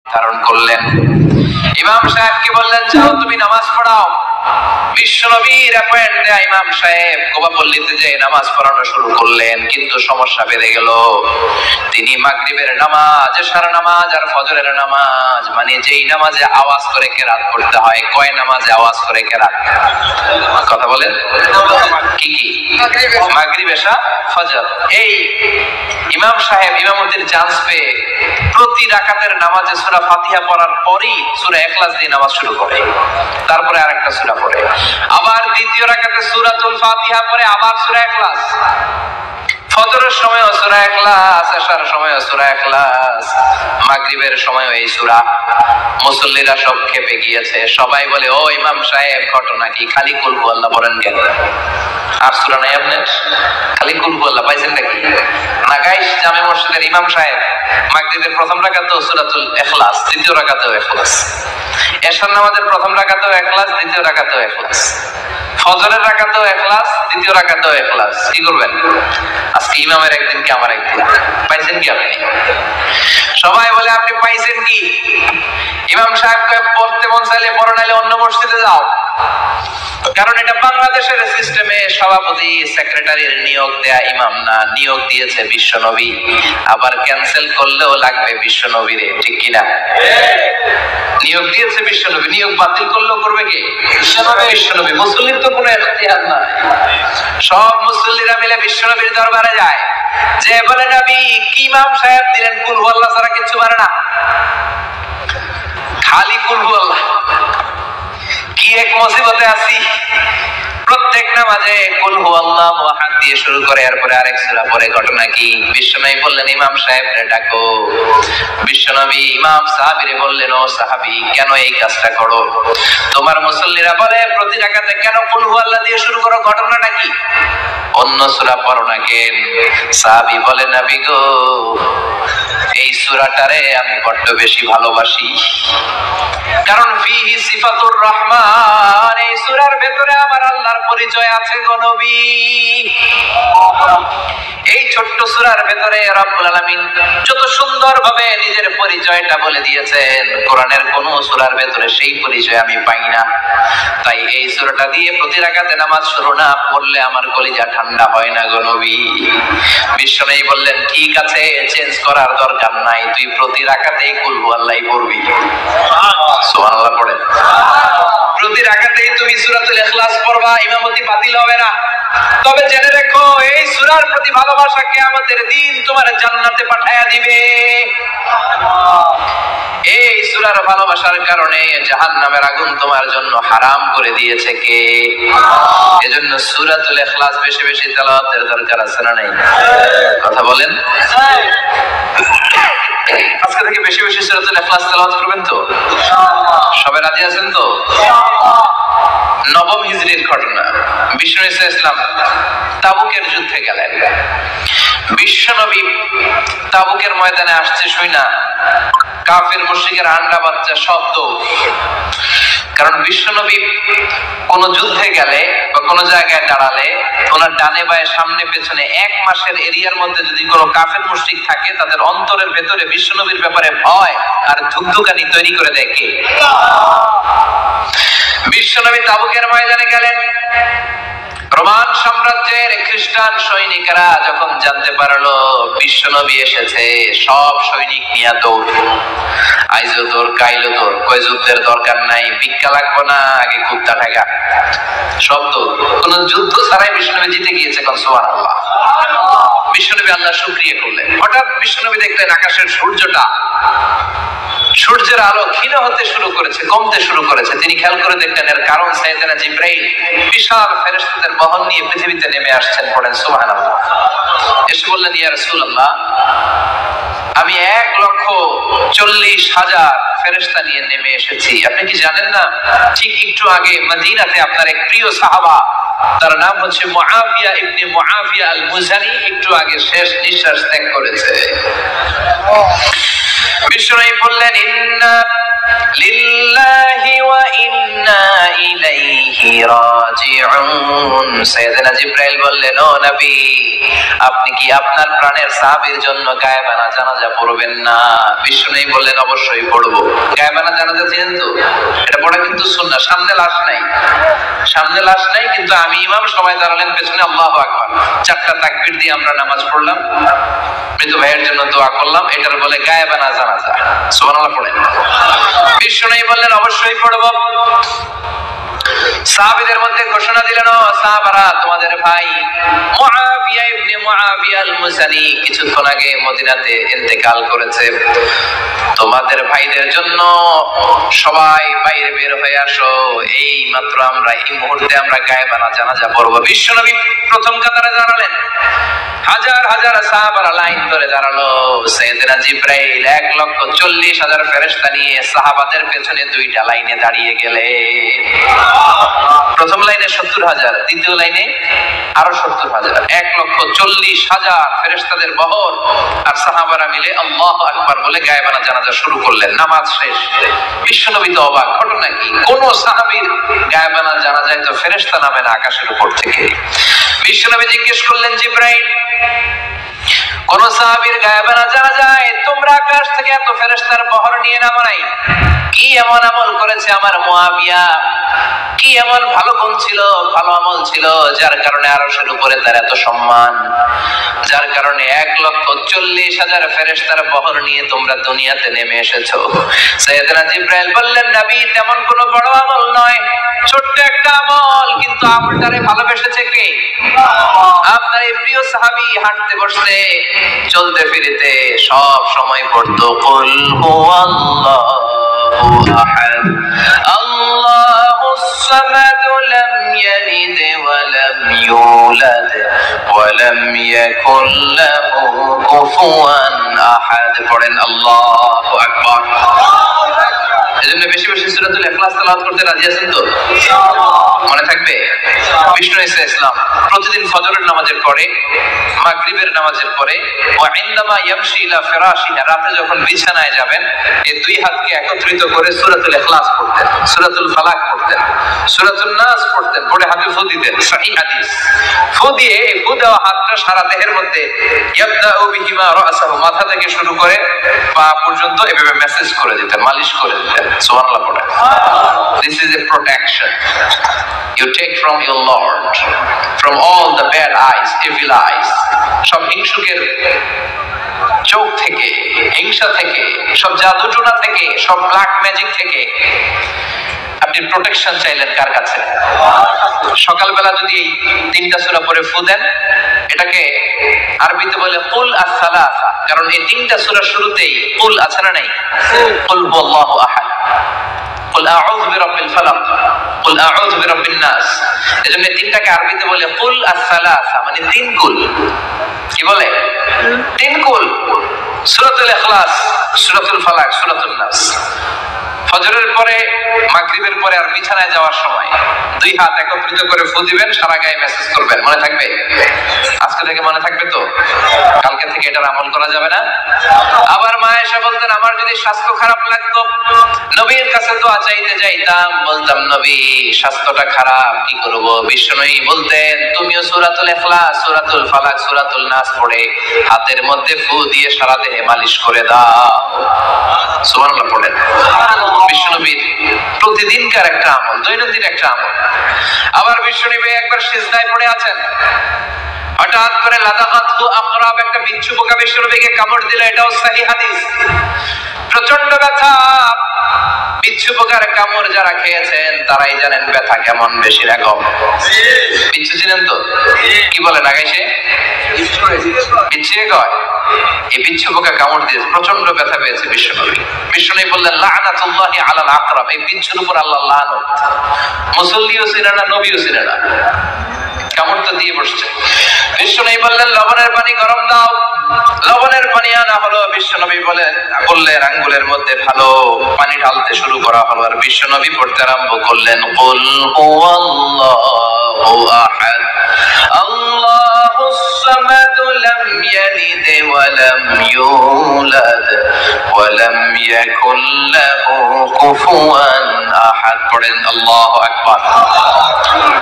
ধারণ করলেন। ইমাম সাহেবকে বললেন, যাও তুমি নামাজ পড়াও। বিশ্বনবীর অ্যাপয়েন্ট দেয়া ইমাম সাহেব কোবাপল্লীতে যে নামাজ পড়ানো শুরু করলেন, কিন্তু সমস্যা বেড়ে গেল। তিনি মাগরিবের নামাজ, এশার নামাজ আর ফজরের নামাজ, মানে যেই নামাজে আওয়াজ করে কেরাত করতে হয়, কয় নামাজে আওয়াজ করে কেরাত? কথা বলেন কি কি? মাগরিব, এশা, ফজর। এই ইমাম সাহেব ইমামতির চান্স পেয়ে প্রতি রাকাতের নামাজে সূরা ফাতিহা পড়ার পরেই সূরা ইখলাস দিয়ে নামাজ শুরু করে, তারপরে আরেকটা সূরা পড়ে, আবার দ্বিতীয় রাকাতে সূরাতুল ফাতিহা পড়ে, আবার সূরা ইখলাস। ফজরের সময় সূরা ইখলাস, এশার সময় সূরা ইখলাস, মাগরিবের সময় এই সূরা। মুসল্লিরা সব খেপে গিয়েছে, সবাই বলে, ও ইমাম সাহেব ঘটনা কি? খালি কুল হুয়াল্লাহ পড়েন কেন? আর সূরা নাই আপনার? খালি কুল হুয়াল্লাহ পাইছেন নাকি? নাগাইশ জামে মসজিদের ইমাম সাহেব মাগরিবের প্রথম রাকাতেও সূরাতুল ইখলাস, দ্বিতীয় রাকাতেও ইখলাস, এশার নামাজের প্রথম রাকাতেও ইখলাস, দ্বিতীয় রাকাতেও ইখলাস, ফজরের রাকাতেও ইখলাস, দ্বিতীয় রাকাতেও ইখলাস। কি করবেন? আজকে ইমামের একদিন কি আমার একদিন। পাইছেন কি আপনি? সবাই বলে, আপনি পাইছেন কি? ইমাম সাহেবকে পড়তে মন চাইলে পড়ো, নাইলে অন্য মসজিদে যাও। কারণ এটা বাংলাদেশের সিস্টেমে সভাপতি সেক্রেটারির নিয়োগ দেয়া ইমাম না, নিয়োগ দিয়েছে বিশ্বনবী। আবার ক্যান্সেল করলেও লাগবে বিশ্বনবীরে, ঠিক কিনা? নিয়োগ দিয়েছে বিশ্বনবী, নিয়োগ বাতিল করলেও করবে কে? বিশ্বনবী। মুসল্লির তো কোনো ইখতিয়ার নাই। সব মুসল্লিরা মিলে বিশ্বনবীর দরবারে যায়, যে বলে, নবী কি ইমাম সাহেব দিলেন, কুল হুয়াল্লাহ ছাড়া কিছু পারে না, খালি কুল হুয়াল্লাহ। কি এক মুসিবতে আছি, প্রত্যেক নামাজে কুল হুয়াল্লাহু আহাদ দিয়ে শুরু করে, এরপরে আরেক সূরা পড়ে। ঘটনা কি? বিশ্বনবী বললেন, ইমাম সাহেবরে ডাকো। বিশ্বনবী ইমাম সাহাবীরে বললেন, ও সাহাবী, কেন এই কাজটা করো? তোমার মুসল্লিরা বলে প্রতি রাকাতে কেন কুল হুয়াল্লাহ দিয়ে শুরু করো, ঘটনাটা কি? অন্য সূরা পড়ো না কেন? সাহাবী বলে, নবী গো, এই সূরাটারে আমি বড্ড বেশি ভালোবাসি, কারণ ফিহি সিফাতুর রহমান, এই সূরার ভেতরে আমার আল্লাহর পরিচয় আছে গো নবী। এই ছোট্ট সূরার ভেতরে রব্বুল আলামিন যত সুন্দরভাবে নিজের পরিচয়টা বলে দিয়েছেন, কোরআনের কোন সূরার ভেতরে সেই পরিচয় আমি পাই না। তাই এই সূরাটা দিয়ে প্রতি রাকাতে নামাজ শুরু না পড়লে আমার কলিজা ঠান্ডা হয় না গো নবী। বিশ্বনবী বললেন, ঠিক আছে, চেঞ্জ করার দরকার নাই, তুই প্রতি রাকাতেই কুল হুয়াল্লাহই পড়বি। সুবহানাল্লাহ পড়েন। প্রতি রাকাতেই তুমি সূরাতুল ইখলাস পড়বা, ইমামতি বাতিল হবে না। তবে জেনে রেখো, এই সূরার প্রতি ভালোবাসা কিয়ামতের দিন তোমার জান্নাতে পাঠায়া দিবে। এই সূরার ভালোবাসার কারণে জাহান্নামের আগুন তোমার জন্য হারাম করে দিয়েছে কে? এজন্য সূরাতুল ইখলাস বেশি বেশি তেলাওয়াতের দরকার আছে না নাই? কথা বলেন। আজকে থেকে বেশি বেশি সূরাতুল ইখলাস তেলাওয়াত করবেন তো? সবাই রাজি আছেন তো? নবম হিজরির ঘটনা। বিশ্বনবী সাল্লাল্লাহু আলাইহি ওয়াসাল্লাম তাবুকের যুদ্ধে গেলেন। বিশ্বনবী তাবুকের ময়দানে আসছে শুইনা কাফের মুশরিকের আন্ডা বাচ্চা সব দৌড়। কারণ বিশ্বনবী কোন যুদ্ধে গেলে বা কোন জায়গায় দাঁড়ালে ওনার ডানে বায়ে সামনে পেছনে 1 মাসের এরিয়ার মধ্যে যদি কোনো কাফের মুশরিক থাকে, তাদের অন্তরের ভেতরে বিশ্বনবীর ব্যাপারে ভয় আর ধুকধুকানি তৈরি করে দেয় কে? বিশ্বনবী তাবুকের ময়দানে গেলেন। রোমান সাম্রাজ্যের খ্রিস্টান সৈনিকেরা যখন জানতে পারলো বিশ্বনবী এসেছে, সব সৈনিক নিয়ে দৌড়। আইজো দৌড়, কাইলো দৌড়, কই যুদ্ধের দরকার নাই, ভিক্ষা লাগবো না, আগে কুত্তা ঠেকা, সব দৌড়। কোন যুদ্ধ ছাড়াই বিশ্বনবী জিতে গিয়েছে। সুবহানাল্লাহ। বিশ্বনবী আল্লাহর শুকরিয়া করলেন। হঠাৎ বিশ্বনবী দেখলেন আকাশের সূর্যের আলো ক্ষীণ হতে শুরু করেছে, কমতে শুরু করেছে। তিনি খেয়াল করে দেখলেন এর কারণ সাইয়েদনা জিবরাইল বিশাল ফেরেশতাদের বহন নিয়ে পৃথিবীতে নেমে আসছেন। পড়েন সুবহানাল্লাহ। এসে বললেন, ইয়া রাসূলুল্লাহ, আমি 1,40,000 ফেরেশতা নিয়ে নেমে এসেছি। আপনি কি জানেন না, ঠিক একটু আগে মদিনাতে আপনার এক প্রিয় সাহাবা, তার নাম হচ্ছে মুআবিয়া ইবনে মুআবিয়া আল মুজানি, একটু আগে শেষ নিঃশ্বাস ত্যাগ করেছে। বিষ্ণু বললেন ইন্না লিল্লাহি ওয়া ইন্না ইলাইহি রাজিউন। সাইয়েদনা জিবরাইল বললেন, ও নবী, আপনি কি আপনার প্রাণের সাহাবীর জন্য গায়েবানা জানাজা পড়বেন না? বিষ্ণু বললেন, অবশ্যই পড়বো। গায়েবানা জানাজা চেনেন তো? এটা পড়া কিন্তু সুন্নাহ। সামনে লাশ নাই, সামনে লাশ নাই, কিন্তু আমি ইমাম, সবাই দাঁড়ালেন পেছনে, আল্লাহু আকবার, 4টা তাকবীর দিয়ে আমরা নামাজ পড়লাম, মৃত ভাইয়ের জন্য দোয়া করলাম। এটার বলে গায়েবানা জানাজা। সুবহানাল্লাহ পড়েন। বিষ্ণু বললেন, অবশ্যই পড়ব। সাহাবীদের মধ্যে ঘোষণা দিলেন, ও সাহাবারা, তোমাদের ভাই মুআবিয়া ইবনে মুআবিয়া আল-মুজানি কিছুক্ষণ আগে মদিনাতে ইন্তেকাল করেছে। তোমাদের ভাইদের জন্য সবাই বাইরে বের হয়ে আসো, এই মাত্র আমরা, এই মুহূর্তে আমরা গায়েবানা জানাজা পড়ব। বিশ্বনবী প্রথম কাতারে দাঁড়ালেন, হাজার হাজার সাহাবারা লাইন ধরে দাঁড়ালো। সাইয়েদনা জিবরাইল 1,40,000 ফেরেশতা নিয়ে সাহাবাদের পেছনে 2টা লাইনে দাঁড়িয়ে গেলে। প্রথম লাইনে 70,000, দ্বিতীয় লাইনে আরো 70,000, 1,40,000 ফেরেশতাদের বহর। আর সাহাবারা মিলে আল্লাহু আকবার বলে গায়েবানা জানাজা শুরু করলেন। নামাজ শেষ। বিশ্বনবী তো অবাক, ঘটনা কি? কোন সাহাবীর গায়েবানা জানাজায় তো ফেরেশতা নামে না আকাশের উপর থেকে। বিশ্বনবী জিজ্ঞেস করলেন, জিবরাইল, কোন সাহাবীর গায়েবানা জানাজায় তোমরা আকাশ থেকে এত ফেরেশতার বহর নিয়ে নামো নাই? কি এমন আমল করেছে আমার মুআবিয়া? কি এমন ভালো গুণ ছিল, ভালো আমল ছিল, যার কারণে আরশের উপরে তার এত সম্মান, যার কারণে 1,40,000 ফেরেশতার বহর নিয়ে তোমরা দুনিয়াতে নেমে এসেছো? সাইয়েদনা জিবরাইল বললেন, নবী, তেমন কোনো বড় আমল নয়, ছোট্ট একটা আমল, কিন্তু আমলটারে ভালোবেসেছে কে? আপনার এই প্রিয় সাহাবী হাঁটতে বসতে চলতে ফিরতে সব সময় পড়তো, কুল হুয়াল্লাহু আহাদ আল্লাহুস সামাদ লাম ইয়ালিদ ওয়া লাম ইউলাদ ওয়া লাম ইয়াকুল লাহু কুফুয়ান আহাদ। পড়েন আল্লাহু আকবার। এজন্য বেশি বেশি সূরাতুল ইখলাস তেলাওয়াত করতে রাজি আছেন তো? মনে থাকবে? বিষ্ণু ঈসা ইসলাম প্রতিদিন ফজরের নামাজের পরে, মাগরিবের নামাজের পরে, ওয়া ইনদামা ইয়ামশি ইলা ফিরাশিহি, রাতে যখন বিছানায় যাবেন, এই 2 হাতকে একত্রিত করে সূরাতুল ইখলাস পড়তেন, সূরাতুল ফালাক পড়তেন, সূরাতুন নাস পড়তেন, পড়ে হাতে ফু দিতেন। সহিহ হাদিস। ফু দিয়ে এই ফু দেওয়া হাতটা সারা দেহের মধ্যে ইয়াবদাউ বিহিমা রাসাহু, মাথা থেকে শুরু করে পা পর্যন্ত এভাবে মেসেজ করে দিতেন, মালিশ করে দিতেন। সুবহানাল্লাহ পড়েন। This is a protection you take from your Lord, from all the bad eyes, evil eyes, সব হিংসুকের চোখ থেকে, হিংসা থেকে, সব জাদুটোনা থেকে, সব ব্ল্যাক ম্যাজিক থেকে আপনি প্রোটেকশন চাইলেন কার কাছে? সকালবেলা যদি এই 3টা সূরা পড়ে ফু দেন, এটাকে আরবিতে বলে কুল আস-সালাসা, কারণ এই 3টা সূরার শুরুতেই কুল আছে না নাই? কুল হুয়াল্লাহু আহাদ, কুল আউযু বিরাব্বিল ফালাক, কুল আউযু বিরাব্বিন নাস। এজন্য 3টাকে আরবিতে বলে কুল আস-সালাসা, মানে 3 কুল। কি বলে? 3 কুল। সূরাতুল ইখলাস, সূরাতুল ফালাক, সূরাতুন নাস। ফজরের পরে, মাগরিবের পরে আর বিছানায় যাওয়ার সময় 2 হাত একত্রিত করে ফু দিবেন, সারা গায়ে মেসেজ করবেন। মনে থাকবে? আজকে থেকে মনে থাকবে তো? কালকে থেকে এটার আমল করা যাবে না? আবার মা এসে বলতেন, আমার যদি স্বাস্থ্য খারাপ লাগতো, নবীর কাছে দোয়া চাইতে যাইতাম, বলতাম, নবী স্বাস্থ্যটা খারাপ, কি করব? বিশ্বনবী বলতেন, তুমিও সূরাতুল ইখলাস, সূরাতুল ফালাক, সূরাতুল নাস পড়ে হাতের মধ্যে ফু দিয়ে সারা দেহে মালিশ করে দাও। সুবহানাল্লাহ পড়েন। বিশ্বনবীর প্রতিদিনকার একটা আমল, দৈনন্দিন একটা আমল। আবার বিশ্বনবী একবার সিজদায় পড়ে আছেন, হঠাৎ করে লাদাগাতহু আকরাব, একটা বিচ্ছু পোকা বিশ্বনবীকে কামড় দিল। এটাও সহিহ হাদিস। প্রচন্ড ব্যথা। বিচ্ছু পোকার কামড় যারা খেয়েছেন তারাই জানেন ব্যথা কেমন, বেশি না কম? বিচ্ছু ছিলেন তো? কি বলে লাগাইছে? বিচ্ছু কয়। এই বিচ্ছু পোকা কামড় দিয়েছে, প্রচন্ড ব্যথা পেয়েছে বিশ্বনবী। বিশ্বনবী বললেন, লাআনাতুল্লাহি আলাল আকরাব, এই বিচ্ছুর উপর আল্লাহর লানত। মুসল্লিও ছিল না, নবীও ছিল না, কামড় তো দিয়ে বসছে। বিশ্বনবী বললেন, লবণের পানি গরম দাও। লবণের পানি আনা হলো। বিশ্বনবী বললেন, আঙ্গুলের মধ্যে ভালো পানি ঢালতে শুরু করা হলো। আর বিশ্বনবী পড়তে আরম্ভ করলেন, কুল হুয়াল্লাহু আহাদ আল্লাহুস সামাদ লাম ইয়ালিদ ওয়া লাম ইউলাদ ওয়া লাম ইয়াকুল লাহু কুফুয়ান আহাদ। পড়েন আল্লাহু আকবার।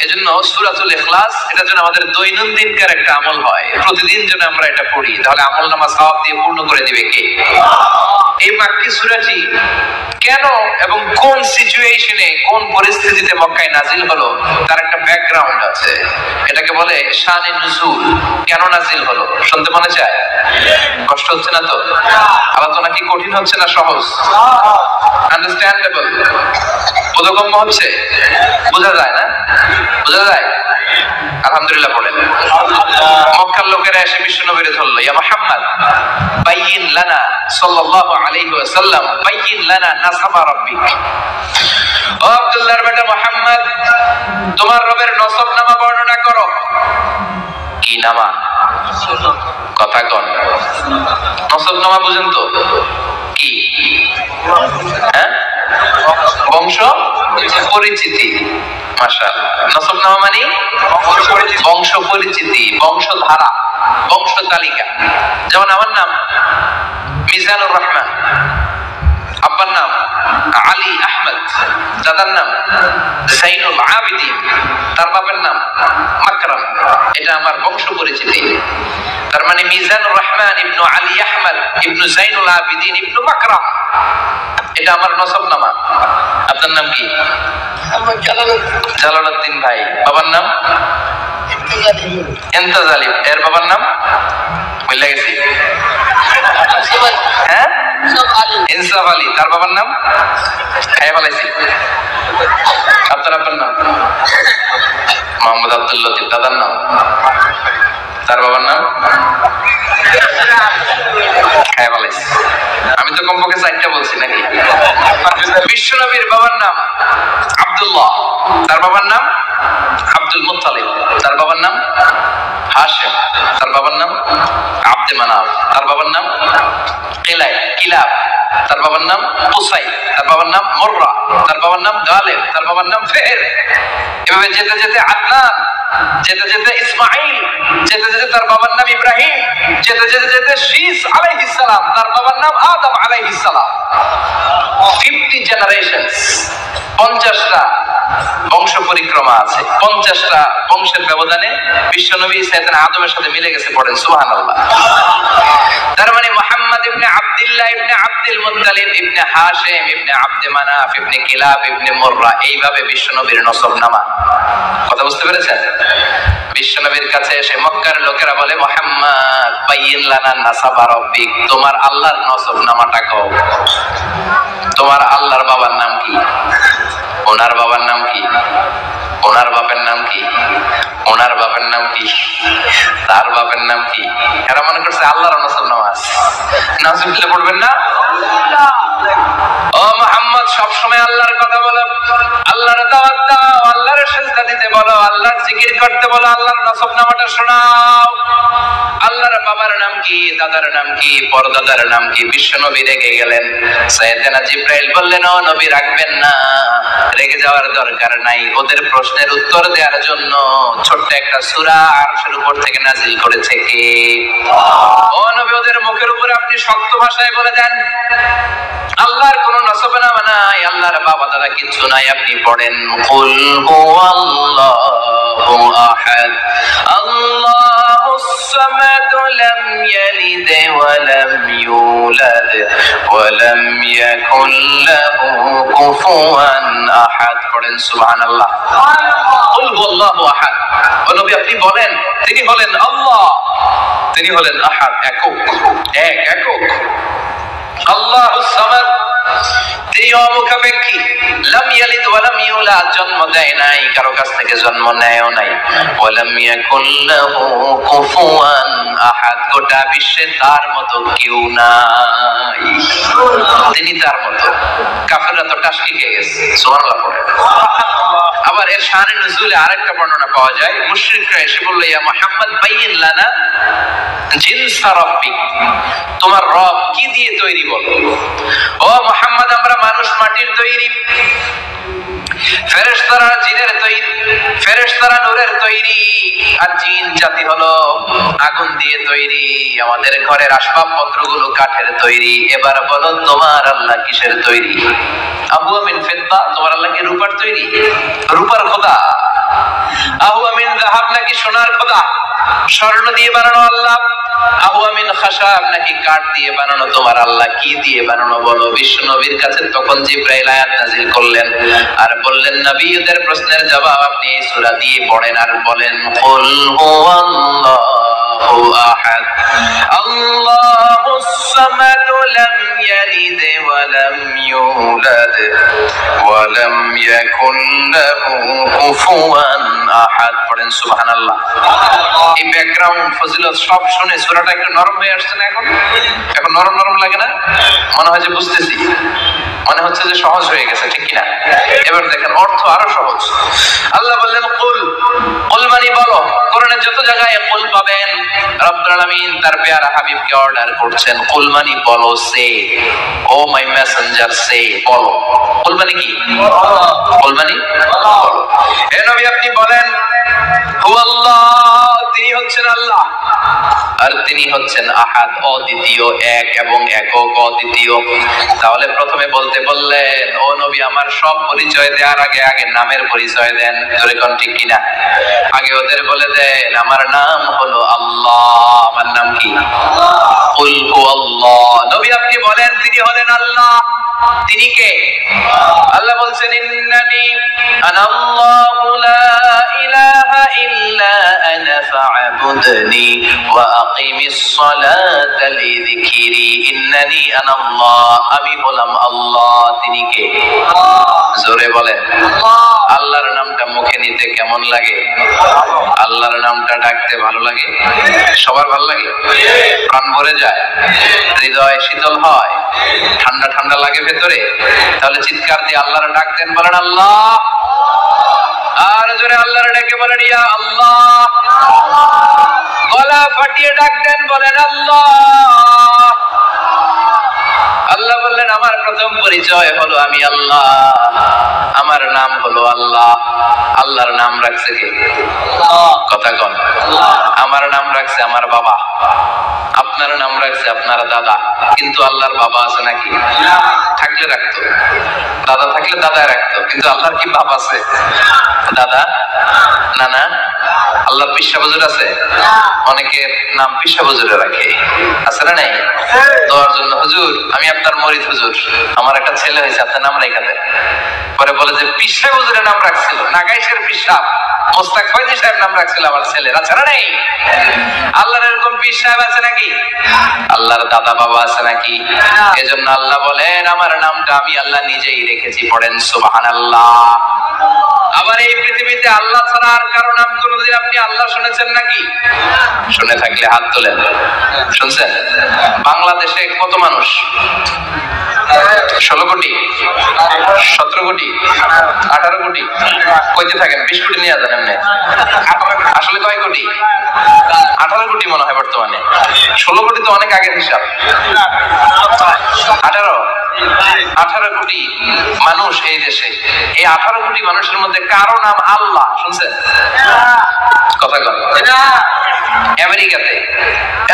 এজন্য সূরাতুল ইখলাস এটা যেন আমাদের দৈনন্দিনকার একটা আমল হয়, প্রতিদিন যেন আমরা এটা পড়ি, তাহলে আমলনামা সওয়াব দিয়ে পূর্ণ করে দিবে কে? এই মাক্কি সূরাটি কেন এবং কোন সিচুয়েশনে কোন পরিস্থিতিতে মক্কায় নাজিল হলো তার একটা ব্যাকগ্রাউন্ড আছে। এটাকে বলে শানে নুজুল। কেন নাজিল হলো শুনতে মনে চায়? কষ্ট হচ্ছে না তো? আলোচনা কি কঠিন হচ্ছে না সহজ? আন্ডারস্ট্যান্ডেবল? বোধগম্য হচ্ছে? বোঝা যায় না? বোঝা যায়? আলহামদুলিল্লাহ পড়েন। মক্কার লোকেরা এসে বিশ্বনবীরে ধরল, ইয়া মুহাম্মদ বাইয়িন লানা সাল্লাল্লাহু আলাইহি ওয়াসাল্লাম বাইয়িন লানা নাসাবা রাব্বিক। ও আব্দুল্লাহর বেটা মুহাম্মদ, তোমার রবের নসবনামা বর্ণনা করো। কি নামা? কথা কন। নসবনামা বুঝেন তো কি? হ্যাঁ, বংশ পরিচিতি। মাশাআল্লাহ। নসবনামা মানে বংশ পরিচিতি, বংশধারা, বংশ তালিকা। যেমন আমার নাম মিজানুর রহমান, আব্বার নাম আলী আহমদ, দাদার নাম জাইনুল আবিদিন, তার বাবার নাম মাকরাম। এটা আমার বংশ পরিচিতি। তার মানে মিজানুর রহমান ইবনু আলী আহমদ ইবনু জাইনুল আবিদিন ইবনু মাকরাম, এটা আমার নসবনামা। আপনার নাম কি? জালালউদ্দিন ভাই। বাবার নাম ইমতাজ আলী। এর বাবার নাম ভুলে গেছি। হ্যাঁ, ইনসাফ আলী। তার বাবার নাম খাইয়া ফেলাইছি। আপনার আব্বার নাম মোহাম্মদ আব্দুল লতিফ। দাদার নাম? তার বাবার নাম খাইয়া ফেলাইছি। আমি তো কমপক্ষে 4টা বলছি নাকি? বিশ্বনবীর বাবার নাম আব্দুল্লাহ, তার বাবার নাম আব্দুল মুত্তালিব, তার বাবার নাম হাশিম, তার বাবার নাম আব্দে মানাফ, তার বাবার নাম কিলাব, তার বাবার নাম কুসাই, তার বাবার নাম মুররা, তার বাবার নাম গালিব, তার বাবার নাম ফের। এভাবে যেতে যেতে আদনান, যেতে যেতে ইসমাইল, যেতে যেতে তার বাবার নাম ইব্রাহিম, যেতে যেতে যেতে শীস আলাইহিস সালাম, তার বাবার নাম আদম আলাইহিস সালাম। 50 জেনারেশনস, 50টা বংশ পরিক্রমা আছে। 50টা বংশের ব্যবধানে বিশ্বনবী সাইয়েদনা আদমের সাথে মিলে গেছে। পড়েন সুবহানাল্লাহ। তার মানে মুহাম্মদ ইবনে আব্দুল্লাহ ইবনে আব্দুল মুত্তালিব ইবনে হাশিম ইবনে আব্দে মানাফ ইবনে কিলাব ইবনে মুররা, এইভাবে বিশ্বনবীর নসবনামা। কথা বুঝতে পেরেছেন? বিশ্বনবীর কাছে এসে মক্কার লোকেরা বলে, মুহাম্মদ বাইয়িন লানা নাসাবা রাব্বিক, তোমার আল্লাহর নসবনামাটা কও। তোমার আল্লাহর বাবার নাম কি? ওনার বাবার নাম কি? ওনার বাপের নাম কি? ওনার বাপের নাম কি? তার বাপের নাম কি? এরা মনে করছে আল্লাহর নসবনামা আছে। নাউজুবিল্লাহ পড়বেন না? ও মুহাম্মদ, সব সময় আল্লাহর কথা বলো, আল্লাহর দাওয়াত দাও, আল্লাহর সিজদা দিতে বলো, আল্লাহর জিকির করতে বলো, আল্লাহর নসবনামাটা শোনাও। আল্লাহর বাবার নাম কি? দাদার নাম কি? পরদাদার নাম কি? বিশ্বনবী রেগে গেলেন। সাইয়েদনা জিবরাইল বললেন, ও নবী রাখবেন না, রেগে যাওয়ার দরকার নাই। ওদের প্রশ্নের উত্তর দেওয়ার জন্য ছোট্ট একটা সূরা আরশের উপর থেকে নাযিল করেছে কে? ও নবী, ওদের মুখের উপরে আপনি শক্ত ভাষায় বলে দেন, আল্লাহর কোন নসবনামা নাই, আল্লাহর বাবা দাদা কিছু নাই। আপনি পড়েন, কুল হুয়াল্লাহু আহাদ আল্লাহুস সামাদ লাম ইয়ালিদ ওয়া লাম ইউলাদ ওয়া লাম ইয়াকুল লাহু কুফুয়ান আহাদ। পড়েন সুবহানাল্লাহ। কুল হুয়াল্লাহু আহাদ। ও নবী, আপনি বলেন, তিনি হলেন আল্লাহ, তিনি হলেন আহাদ, একক, একক। আল্লাহুস সামাদ, তিনি অমুখাপেক্ষী। লাম ইয়ালিদ ওয়া লাম ইউলাদ, জন্ম দেয় নাই, কারো কাছ থেকে জন্ম নেয়ও নাই। ওয়া লাম ইয়াকুল লাহু কুফুয়ান আহাদ, গোটা বিশ্বে তার মতো কেউ নাই, তিনি তার মতো। কাফেররা তো টাসকি খেয়ে গেছে। সুবহানাল্লাহ পড়ে। আবার এর শানে নুজুলে আরেকটা বর্ণনা পাওয়া যায়। মুশরিকরা এসে বলল, ইয়া মুহাম্মদ বাইয়িন লানা জিনসা রাব্বিক, তোমার রব কি দিয়ে তৈরি বলো। ও মুহাম্মদ, আমরা মানুষ মাটির তৈরি, ফেরেশতারা জিনের তৈরি, ফেরেশতারা ফেরেশতারা নূরের তৈরি, আর জিন জাতি হলো আগুন দিয়ে তৈরি। আমাদের ঘরের আসবাবপত্রগুলো কাঠের তৈরি। এবার বলো তোমার আল্লাহ কিসের তৈরি? আহু মিন ফিদ্দা, তোমার আল্লাহ কি রূপার তৈরি? রূপার খোদা? আহু মিন যাহাব, নাকি সোনার খোদা? স্বর্ণ দিয়ে বানানো আল্লাহ? আহু মিন খাশাব, নাকি কাঠ দিয়ে বানানো তোমার আল্লাহ? কি দিয়ে বানানো বলো? বিশ্ব নবীর কাছে তখন জিবরাইল আয়াত নাযিল করলেন আর বললেন, নবী ওদের প্রশ্নের জবাব আপনি এই সূরা দিয়ে পড়েন আর বলেন, কুল হুয়াল্লাহু আহাদ আল্লাহুস সামাদ লাম ইয়ালিদ ওয়া লাম ইউলাদ ওয়া লাম ইয়াকুল লাহু কুফুয়ান আহাদ। পড়েন সুবহানাল্লাহ। এই ব্যাকগ্রাউন্ড ফজিলত সব শুনে সূরাটা একটু নরম হয়ে আসছে না? এখন নরম নরম লাগে না? মনে হয় যে বুঝতেছি, মনে হচ্ছে যে সহজ হয়ে গেছে, ঠিক কিনা? এবার দেখেন অর্থ আরো সহজ। আল্লাহ বললেন কুল, কুল মানে বলো। কোরআনের যত জায়গায় কুল পাবেন, রব্বুল আলামিন তার পেয়ারা হাবিবকে অর্ডার করছেন কুল মানে বলো, সে ও মাই মেসেঞ্জার, সে বলো। কুল মানে কি? কুল মানে বলো। হে নবী আপনি বলেন, হুয়াল্লাহ, তিনি হচ্ছেন আল্লাহ, আর তিনি হচ্ছেন আহাদ, অদ্বিতীয়, এক এবং একক, অদ্বিতীয়। তাহলে প্রথমে বলতে বললেন, ও নবী আমার সব পরিচয় দেওয়ার আগে আগে নামের পরিচয় দেন। জোরে কোন ঠিক কিনা? আগে ওদের বলে দেন আমার নাম হলো আল্লাহ। আমার নাম কি? কুল হুয়াল্লাহ। নবী আপনি বলেন তিনি হলেন আল্লাহ। তিনি কে? আল্লাহ বলছেন, ইন্নানি আনাল্লাহু লা ইলাহা ইল্লা আনা ফা'বুদনি ওয়া আকিমিস সালাতা লিযিকরি। ইন্নানি আনাল্লাহ, আমি হলাম আল্লাহ। তিনি কে? জোরে বলেন। আল্লাহর নামটা মুখে নিতে কেমন লাগে? আল্লাহর নামটা ডাকতে ভালো লাগে? সবার ভালো লাগে? প্রাণ ভরে যায়, হৃদয় শীতল হয়, ঠান্ডা ঠান্ডা লাগে ভেতরে? তাহলে চিৎকার দিয়ে আল্লাহর ডাক দেন, বলেন আল্লাহ। আর জোরে আল্লাহর ডেকে বলেন ইয়া আল্লাহ। গলা ফাটিয়ে ডাক দেন, বলেন আল্লাহ। আল্লাহ বললেন আমার প্রথম পরিচয় হলো আমি আল্লাহ, আমার নাম হলো আল্লাহ। আল্লাহর নাম রাখছে কে? কথা কন। আমার নাম রাখছে আমার বাবা, আপনার নাম রাখছে আপনার দাদা। কিন্তু আল্লাহর বাবা আছে নাকি? থাকলে রাখতো, দাদা থাকলে দাদা রাখতো। কিন্তু আল্লাহর কি বাপ আছে? দাদা, নানা? আল্লাহর পিসা হুজুর আছে? অনেকের নাম পিসা হুজুরে রাখে, আছে না নাই? দোয়ার জন্য, হুজুর আমি আপনার মরিদ হুজুর, আমার একটা ছেলে হয়েছে, আপনার নাম রেখা দেন। পরে বলে যে পিসা হুজুরের নাম রাখছিল, নাগাইশের পিসা মোস্তাক ফয়জি সাহেব নাম রাখছিল আমার ছেলের, আছে না নাই? আল্লাহর এরকম পীর সাহেব আছে নাকি? আল্লাহর দাদা বাবা আছে নাকি? এজন্য আল্লাহ বলেন আমার নামটা আমি আল্লাহ নিজেই রেখেছি। পড়েন সুবহানাল্লাহ। আবার এই পৃথিবীতে আল্লাহ ছাড়া আর কারো নাম কোনদিন আপনি আল্লাহ শুনেছেন নাকি? শুনে থাকলে হাত তোলেন। শুনছেন? বাংলাদেশে কত মানুষ? 16 কোটি, 17 কোটি, 18 কোটি? কইতে থাকেন, 20 কোটি নিয়ে যান এমনি। আসলে কয় কোটি? 18 কোটি মনে হয় বর্তমানে। 16 কোটি তো অনেক আগের হিসাব। 18 কোটি মানুষ এই দেশে। এই 18 কোটি মানুষের মধ্যে কারো নাম আল্লাহ শুনছেন? কথা কন। আমেরিকাতে,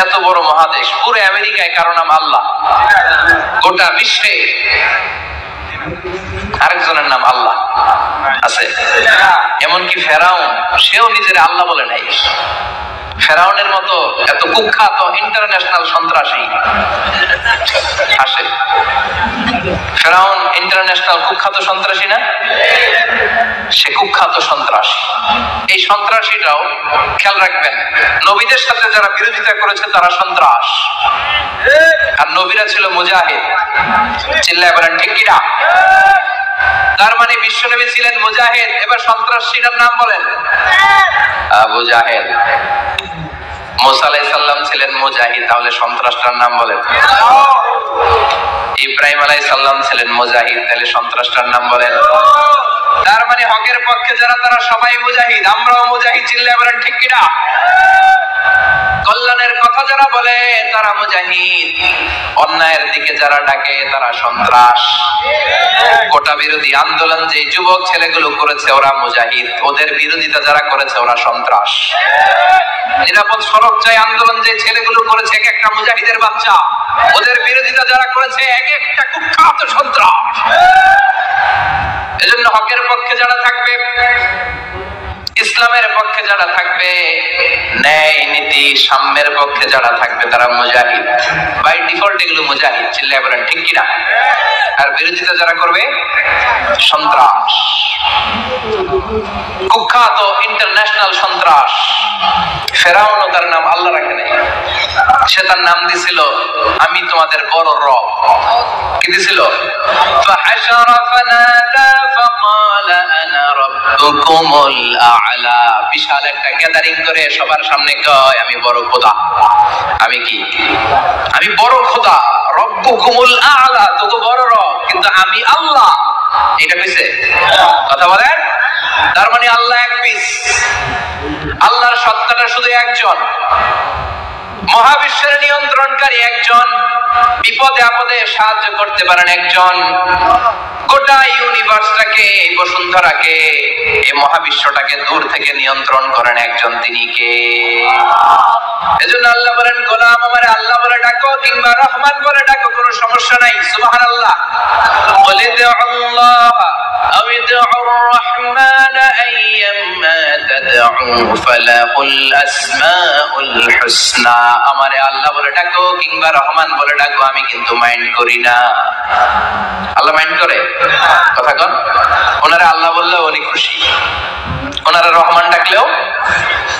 এত বড় মহাদেশ, পুরো আমেরিকায় কারো নাম আল্লাহ? গোটা বিশ্বে আরেকজনের নাম আল্লাহ আছে? এমনকি ফেরাউন, সেও নিজের আল্লাহ বলে নাই। ফেরাউনের মতো এত কুখ্যাত ইন্টারন্যাশনাল সন্ত্রাসী আসে। ফেরাউন ইন্টারন্যাশনাল কুখ্যাত সন্ত্রাসী না? সে কুখ্যাত সন্ত্রাসী। এই সন্ত্রাসীরাও খেয়াল রাখবেন, নবীদের সাথে যারা বিরোধিতা করেছে তারা সন্ত্রাস, আর নবীরা ছিল মুজাহিদ। চিল্লায় বলেন ঠিক কিনা? তার মানে বিশ্বনবী ছিলেন মুজাহিদ। এবার সন্ত্রাসীর নাম বলেন। আবু জাহেল। মুসা আলাইহিস সালাম ছিলেন মুজাহিদ, তাহলে সন্ত্রাসটার নাম বলেন। ইব্রাহিম আলাইহিস সালাম ছিলেন মুজাহিদ, তাহলে সন্ত্রাসটার নাম বলেন। তার মানে হকের পক্ষে যারা তারা সবাই মুজাহিদ, আমরাও মুজাহিদ। চিল্লায় বলেন ঠিক কিনা? কল্যাণের কথা যারা বলে তারা মুজাহিদ, অন্যায়ের দিকে যারা ডাকে তারা সন্ত্রাস। কোটা বিরোধী আন্দোলন যে যুবক ছেলেগুলো করেছে ওরা মুজাহিদ, ওদের বিরোধিতা যারা করেছে ওরা সন্ত্রাস। নিরাপদ সড়ক চাই আন্দোলন যে ছেলেগুলো করেছে এক একটা মুজাহিদের বাচ্চা, ওদের বিরোধিতা যারা করেছে এক একটা কুখ্যাত সন্ত্রাস। এজন্য হকের পক্ষে যারা থাকবে, ইসলামের পক্ষে যারা থাকবে, ন্যায় নীতি সাম্যের পক্ষে যারা থাকবে তারা মুজাহিদ। বাই ডিফল্ট এগুলো মুজাহিদ, চিল্লায় বলেন ঠিক কিনা? আর বিরোধিতা যারা করবে সন্ত্রাস, কুখ্যাত ইন্টারন্যাশনাল সন্ত্রাস। ফেরাউনও তার নাম আল্লাহ রাখে নাই, সে তার নাম দিছিল আমি তোমাদের বড় রব। কি দিছিল? ফাহাশারা ফানাদা ফাকালা আনা রাব্বুকুমুল আ'লা। বিশাল একটা গ্যাদারিং করে সবার সামনে কয় আমি বড় খোদা। আমি কি? আমি বড় খোদা, রব্বুকুমুল আ'লা, তোকে বড় রব, কিন্তু আমি আল্লাহ। এটা কইছে? কথা বলেন। তার মানে আল্লাহ এক পিস, আল্লাহর সত্তাটা শুধু একজন, মহাবিশ্বের নিয়ন্ত্রণকারী একজন, বিপদে আপদে সাহায্য করতে পারেন একজন, গোটা ইউনিভার্সটাকে, বসুন্ধরাকে, এই মহাবিশ্বটাকে দূর থেকে নিয়ন্ত্রণ করেন একজন, তিনি কে? এজন্য আল্লাহ বলেন গোলাম আমারে আল্লাহ বলে ডাকো কিংবা রহমান বলে ডাকো, কোনো সমস্যা নাই। সুবহানাল্লাহ। আল্লাহ أو ادعوا الرحمن أيما تدعوا فله الأسماء الحسنى। আমারে আল্লাহ বলে ডাকো কিংবা রহমান বলে ডাকো, আমি কিন্তু মাইন্ড করি না। আল্লাহ মাইন্ড করে? কথা কন। ওনারা আল্লাহ বললেও উনি খুশি, ওনারা রহমান ডাকলেও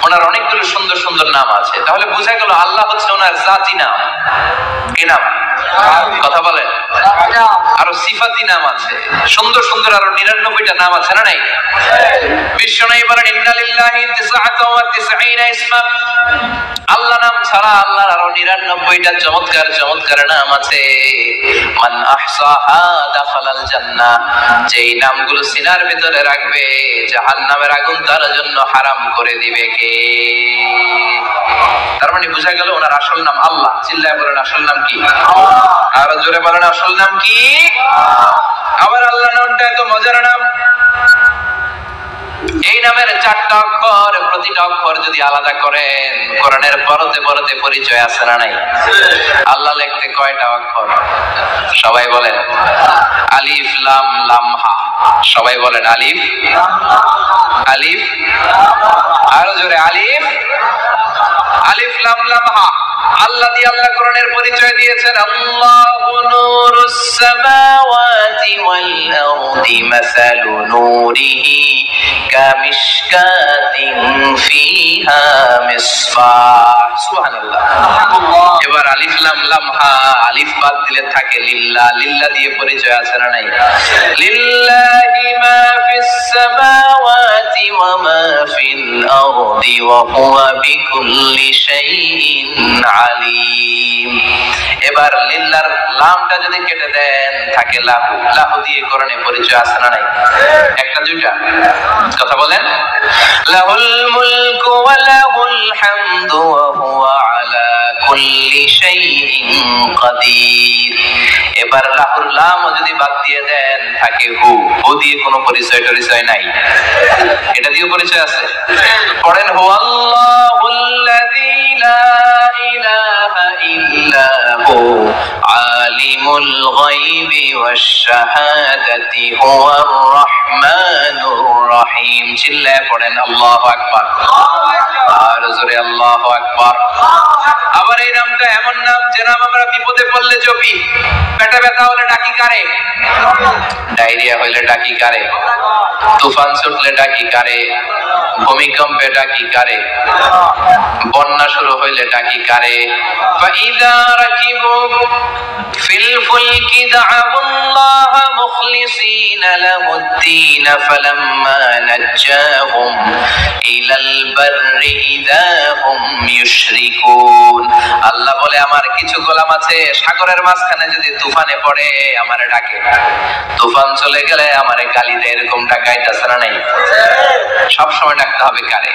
ওনার অনেকগুলো সুন্দর সুন্দর নাম আছে। তাহলে বোঝা গেল আল্লাহ হচ্ছে ওনার জাতি নাম। কি নাম? কথা বলেন। আরো সিফাতি নাম আছে, সুন্দর সুন্দর আরো 99টা নাম আছে না নাই? বিশ্বনবী বলেন ইন্নালিল্লাহি 99 ইসমা। আল্লাহ নাম ছাড়া আল্লাহর আরো 99টা চমৎকার চমৎকার নাম আছে। মান আহসাহা দাখালাল জান্নাহ। যেই নামগুলো সিনার ভিতরে রাখবে জাহান্নামের আগুন তার জন্য হারাম করে দিবে কে? তার মানে বোঝা গেল ওনার আসল নাম আল্লাহ। চিল্লায় বলেন আসল নাম কি? আর জোরে বলেন আসল নাম কি? আবার আল্লাহ নামটা এত মজার নাম। এই নামের 4টা অক্ষর, প্রতিটা অক্ষর যদি আলাদা করেন কোরআনের পরতে পরতে পরিচয় আছে না নাই? আল্লাহ লিখতে কয়টা অক্ষর? সবাই বলেন আলিফ লাম লাম হা। সবাই বলেন আলিফ আলিফ, আরো জোরে আলিফ আলিফ লাম লাম হা। আল্লাহ দিয়ে আল্লাহ কোরআনের পরিচয় দিয়েছেন আল্লাহু নূরুস সামাওয়াতি ওয়াল আরদি মাসালু নূরিহি কামিশকাতিন ফিহা মিসবাহ। সুবহানাল্লাহ। এবার আলিফ লাম লাম হা, আলিফ বাদ দিলে থাকে লিল্লাহ। লিল্লাহ দিয়ে পরিচয় আছে না নাই? লিল্লাহি মা ফিস সামাওয়াতি ওয়া মা ফিল আরদি ওয়া হুয়া বিকুল্লি শাইইন আলিম। এবার লিল্লাহর লামটা যদি কেটে দেন থাকে লাহু। লাহু দিয়ে কোরআনে পরিচয় আছে না নাই? একটা দুইটা? কথা বলেন। লাহুল মুলকু ওয়া লাহুল হামদু ওয়া হুয়া আলা কুল্লি শাইইন কাদির। এবার লাহুর লাম যদি বাদ দিয়ে দেন থাকে হু। হু দিয়ে কোনো পরিচয় টরিচয় নাই, এটা দিয়ে পরিচয় আছে। পড়েন হুয়াল্লাহুল্লাযী লা ইলাহা ইল্লা হু আলিমুল গায়বি ওয়াশ শাহাদাতি হুয়ার রহমানুর রহিম। চিল্লায়ে পড়েন আল্লাহু আকবার। আর জোরে আল্লাহু আকবার। আবার এই নামটা এমন নাম যে নাম আমরা বিপদে পড়লে জপি। পেটে ব্যথা হলে ডাকি কারে? ডায়রিয়া হইলে ডাকি কারে? তুফান ছুটলে ডাকি কারে? ভূমিকম্পে ডাকি কারে? বন্যা শুরু হইলে ডাকি কারে? ফাইদা রাকিবু ফিল ফুলকি দা'আল্লাহ মুখলিসিনা লাহুদ্দিন ফালাম্মা নাজ্জাহুম ইলাল বাররি ইযা হুম ইউশরিকুন। আল্লাহ বলে আমার কিছু গোলাম আছে সাগরের মাঝখানে যদি তুফানে পড়ে আমারে ডাকে, তুফান চলে গেলে আমারে গালি দেয়, এরকম ডাকাইতেছে না নাই? সবসময় ডাকতে হবে কারে?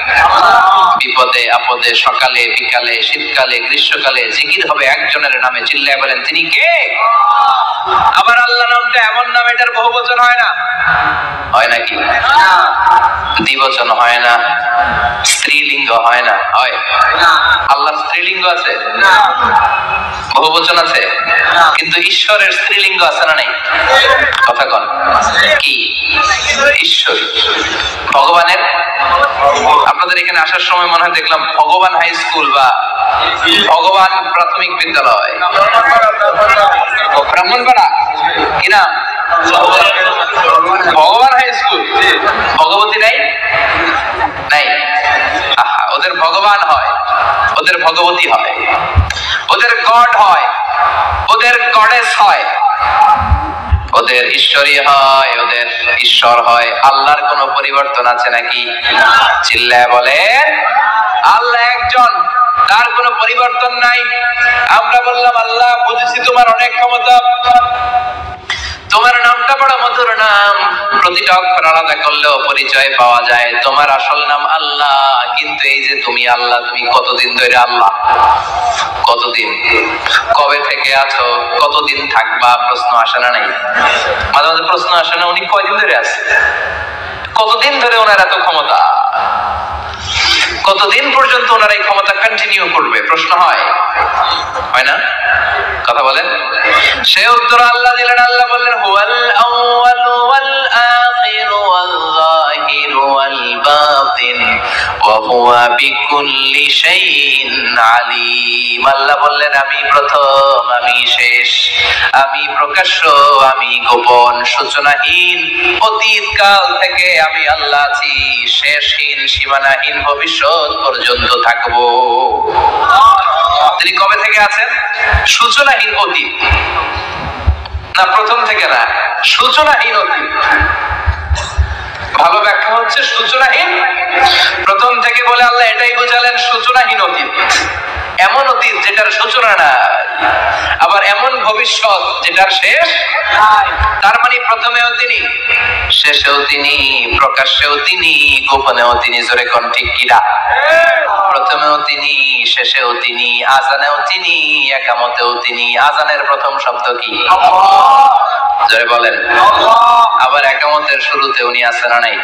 বিপদে আপদে, সকালে বিকালে, শীতকালে গ্রীষ্মকালে জিকির হবে একজনের নামে, চিল্লায় বলেন তিনি কে? আবার আল্লাহ নামটা এমন নাম, এটার বহুবচন হয় না, হয় নাকি? দ্বিবচন হয় না, স্ত্রীলিঙ্গ হয় না, হয়? আল্লাহর স্ত্রীলিঙ্গ আছে, বহুবচন আছে, কিন্তু ঈশ্বরের স্ত্রীলিঙ্গ আছে না নাই? কথা কন, কি? ঈশ্বর। ভগবানের, আপনাদের এখানে আসার সময় মনে হয় দেখলাম ভগবান হাই স্কুল বা ভগবান প্রাথমিক বিদ্যালয়, ব্রাহ্মণপাড়া, কি নাম? ভগবান হাই স্কুল। ভগবতী নাই? নাই। আহা, ওদের ভগবান হয়, ওদের ভগবতী হয়, ওদের গড হয়, ওদের গডেস হয়, ওদের ঈশ্বরী হয়, ওদের ঈশ্বর হয়। আল্লাহর কোনো পরিবর্তন আছে নাকি? চিল্লায় বলে আল্লাহ একজন, তার কোনো পরিবর্তন নাই। আমরা বললাম আল্লাহ বুঝেছি তোমার অনেক ক্ষমতা, তোমার নামটা বড় মধুর নাম, প্রতিটা অক্ষর আলাদা করলেও পরিচয় পাওয়া যায়। তোমার আসল নাম আল্লাহ, কিন্তু এই যে তুমি আল্লাহ, তুমি কতদিন ধরে আল্লাহ? কতদিন? কবে থেকে আছো? কতদিন থাকবা? প্রশ্ন আসে না নাই? মাঝে মাঝে প্রশ্ন আসে না, উনি কয়দিন ধরে আছে? কতদিন ধরে ওনার এত ক্ষমতা? কতদিন পর্যন্ত ওনার এই ক্ষমতা কন্টিনিউ করবে? প্রশ্ন হয়, হয় না? কথা বলেন। সে উত্তর আল্লাহ দিলেন। আল্লাহ বললেন হুয়াল আউয়ালু ওয়াল আখিরু ওয়াল যাহিরু ওয়াল বাতিন ওয়া হুয়া বিকুল্লি শাইইন আলীম। আল্লাহ বললেন আমি প্রথম, আমি শেষ, আমি প্রকাশ্য, আমি গোপন, সূচনাহীন, অতীত কাল থেকে আমি আল্লাহ আছি, শেষহীন, সীমানাহীন, ভবিষ্যৎ পর্যন্ত থাকবো। তিনি কবে থেকে আছেন? সূচনাহীন অতীত না, প্রথম থেকে না, সূচনাহীন অতীত। ভালো ব্যাখ্যা হচ্ছে সূচনাহীন প্রথম থেকে বলে আল্লাহ এটাই বোঝালেন সূচনাহীন অতীত। এমন অতীত যেটার সূচনা নাই, আবার এমন ভবিষ্যৎ যেটার শেষ নাই। তার মানে প্রথমেও তিনি, শেষেও তিনি, প্রকাশ্যেও তিনি, গোপনেও তিনি। জোরে কোন ঠিক কিনা? প্রথমেও তিনি, শেষেও তিনি, আজানেও তিনি, একামতেও তিনি। আজানের প্রথম শব্দ কি? জোরে বলেন। আবার একামতের শুরুতে উনি আছেন না নাই?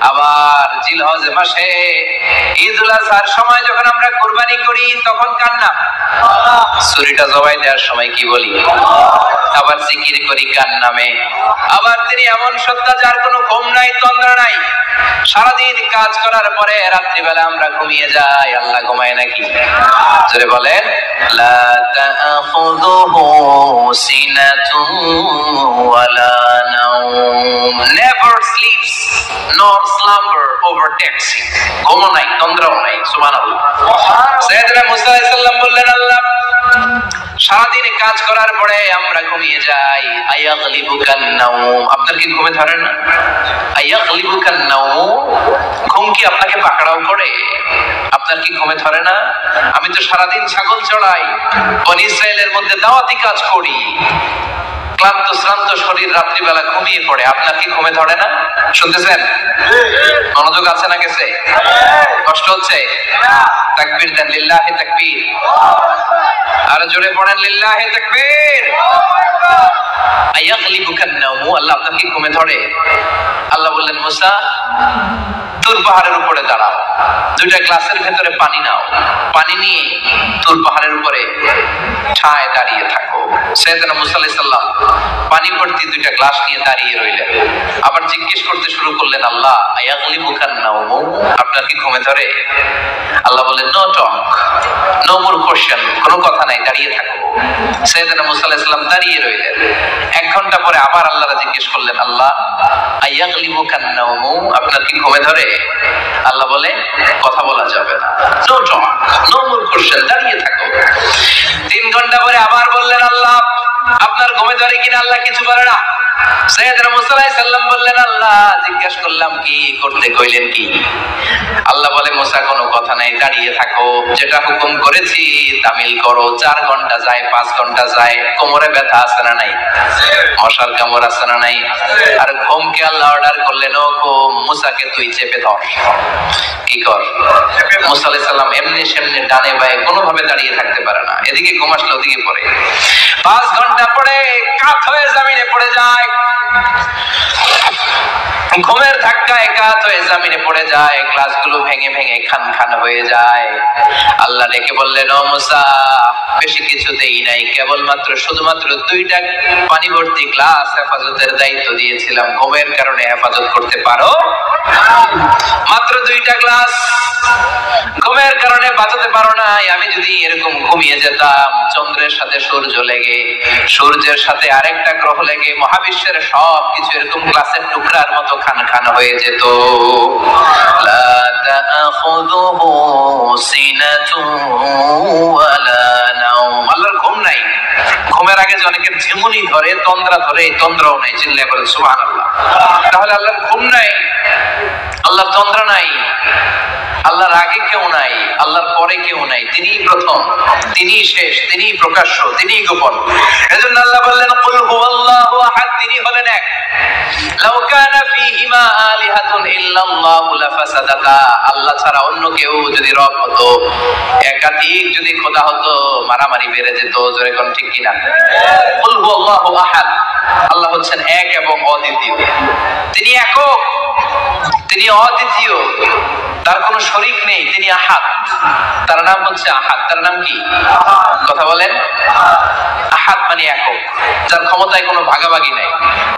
আবার জিলহজ মাসে ঈদুল আজহার সময় যখন আমরা কুরবানি করি তখন কার নাম? ছুরিটা জবাই দেওয়ার সময় কি বলি? আবার জিকির করি কার নামে? আবার তিনি এমন সত্তা যার কোনো ঘুম নাই, তন্দ্রা নাই। সারাদিন কাজ করার পরে রাত্রিবেলা আমরা ঘুমিয়ে যাই, আল্লাহ ঘুমায় নাকি? জোরে বলেন। লা তাখুযুহু সিনাতুন ওয়ালা নাওম, never sleeps nor slumber overtakes him। ঘুম নাই, তন্দ্রাও নাই। সুবহানাল্লাহ। সাইয়েদনা মুসা আলাইহিস সালাম বললেন আল্লাহ সারাদিন কাজ করার পরে আমরা ঘুমিয়ে যাই, আয়াগলিবুকান নাওম। আপনার কি ঘুমে ধরে না? আয়াগলিবুকান নাওম, ঘুম কি আপনাকে পাকড়াও করে? আপনার কি ঘুমে ধরে না? আমি তো সারাদিন ছাগল চড়াই, বনি ইসরাইলের মধ্যে দাওয়াতি কাজ করি, ক্লান্ত শ্রান্ত শরীর রাত্রিবেলা ঘুমিয়ে পড়ে। আপনার কি ঘুমে ধরে না? শুনতেছেন? মনোযোগ আছে না গেছে? কষ্ট হচ্ছে? তাকবীর দেন, লিল্লাহি তাকবীর। আর জোরে পড়েন লিল্লাহি তাকবীর। আয়াগলিবুকান নাওম, আল্লাহ আপনার কি ঘুমে ধরে? আল্লাহ বললেন মুসা তুর পাহাড়ের উপরে দাঁড়াও, দুইটা গ্লাসের ভেতরে পানি নাও, পানি নিয়ে তুর পাহাড়ের উপরে ঠায় দাঁড়িয়ে থাকো। সাইয়েদনা মুসা আলাইহিস সালাম পানি ভর্তি দুইটা গ্লাস নিয়ে দাঁড়িয়ে রইলেন। আবার জিজ্ঞেস করতে শুরু করলেন আল্লাহ আয়াগলিবুকান নাওম, আপনার কি ঘুমে ধরে? আল্লাহ বললেন no talk, no more question, কোনো কথা নাই, দাঁড়িয়ে থাকো। সাইয়েদনা মুসা আলাইহিস সালাম দাঁড়িয়ে রইলেন। 1 ঘন্টা পরে আবার আল্লাহরা জিজ্ঞেস করলেন আল্লাহ আয়াগলিবুকান নাওম, আপনার কি ঘুমে ধরে? আল্লাহ বলে কথা বলা যাবে না, no talk, no more question, দাঁড়িয়ে থাকো। 3 ঘন্টা পরে আবার বললেন আল্লাহ আপনার ঘুমে ধরে কিনা আল্লাহ কিছু বলে না। সাইয়েদনা মুসা আলাইহিস সালাম বললেন, আল্লাহ জিজ্ঞাসা করলাম কি করতে কইলেন কি? আল্লাহ বলে, মুসা কোনো কথা নাই, দাঁড়িয়ে থাকো, যেটা হুকুম করেছি তামিল করো। 4 ঘন্টা যায়, 5 ঘন্টা যায়, কোমরে ব্যথা আছে না নাই? মশার কামড় আছে না নাই? আর ঘুমকে আল্লাহ অর্ডার করলেন, ও ঘুম, মুসাকে তুই চেপে ধর। কি কর? মুসা আলাইহিস সালাম এমনি সেমনি ডানে বায়ে কোনোভাবে দাঁড়িয়ে থাকতে পারে না, এদিকে ঘুম আসলে ওদিকে পড়ে। 5 ঘন্টা পরে কাত হয়ে জমিনে পড়ে যায়, ঘুমের ধাক্কায় কাত হয়ে জমিনে পড়ে যায়, গ্লাসগুলো ভেঙে ভেঙে খান খান হয়ে যায়। আল্লাহ ডেকে বললেন, ও মুসা, বেশি কিছু দেই নাই, কেবলমাত্র শুধুমাত্র 2টা পানি ভর্তি গ্লাস হেফাজতের দায়িত্ব দিয়েছিলাম, ঘুমের কারণে হেফাজত করতে পারো? মাত্র 2টা গ্লাস, ঘুমের কারণে বাঁচাতে পারো নাই। আমি যদি এরকম ঘুমিয়ে যেতাম, চন্দ্রের সাথে সূর্য লেগে, সূর্যের সাথে আরেকটা গ্রহ লেগে মহাবিশ্বের সব কিছু এরকম গ্লাসের টুকরার মতো খান খান হয়ে যেত। লা তাখুযুহু সিনাতুন ওয়ালা নাওম। আল্লাহর ঘুম নাই। ঘুমের আগে যে অনেকের ঝিমুনি ধরে, তন্দ্রা ধরে, এই তন্দ্রাও নাই। চিল্লায়ে বলেন সুবহানাল্লাহ। তাহলে আল্লাহর ঘুম নাই, আল্লাহর তন্দ্রা নাই, আল্লাহর আগে কেউ নাই, আল্লাহর পরে কেউ নাই। তিনিই প্রথম, তিনিই শেষ, তিনিই প্রকাশ্য, তিনিই গোপন। এজন্য আল্লাহ বললেন, কুল হুয়াল্লাহু আহাদ, তিনি হলেন এক। লাউ কানা ফীহিমা আলিহাতুন ইল্লাল্লাহু লাফাসাদাতা, আল্লাহ ছাড়া অন্য কেউ যদি রব হতো, একাধিক যদি খোদা হতো, মারামারি বেড়ে যেত। জোরে কোন ঠিক কিনা? কুল হুয়াল্লাহু আহাদ, আল্লাহ হচ্ছেন এক এবং অদ্বিতীয়। তিনি একক, তিনি অদ্বিতীয়, তার কোনো শরীক নেই, তিনি আহাদ। তার নাম হচ্ছে আহাদ। তার নাম কি? কথা বলেন। আহাদ মানে একক, যার ক্ষমতায় কোনো ভাগাভাগি নাই।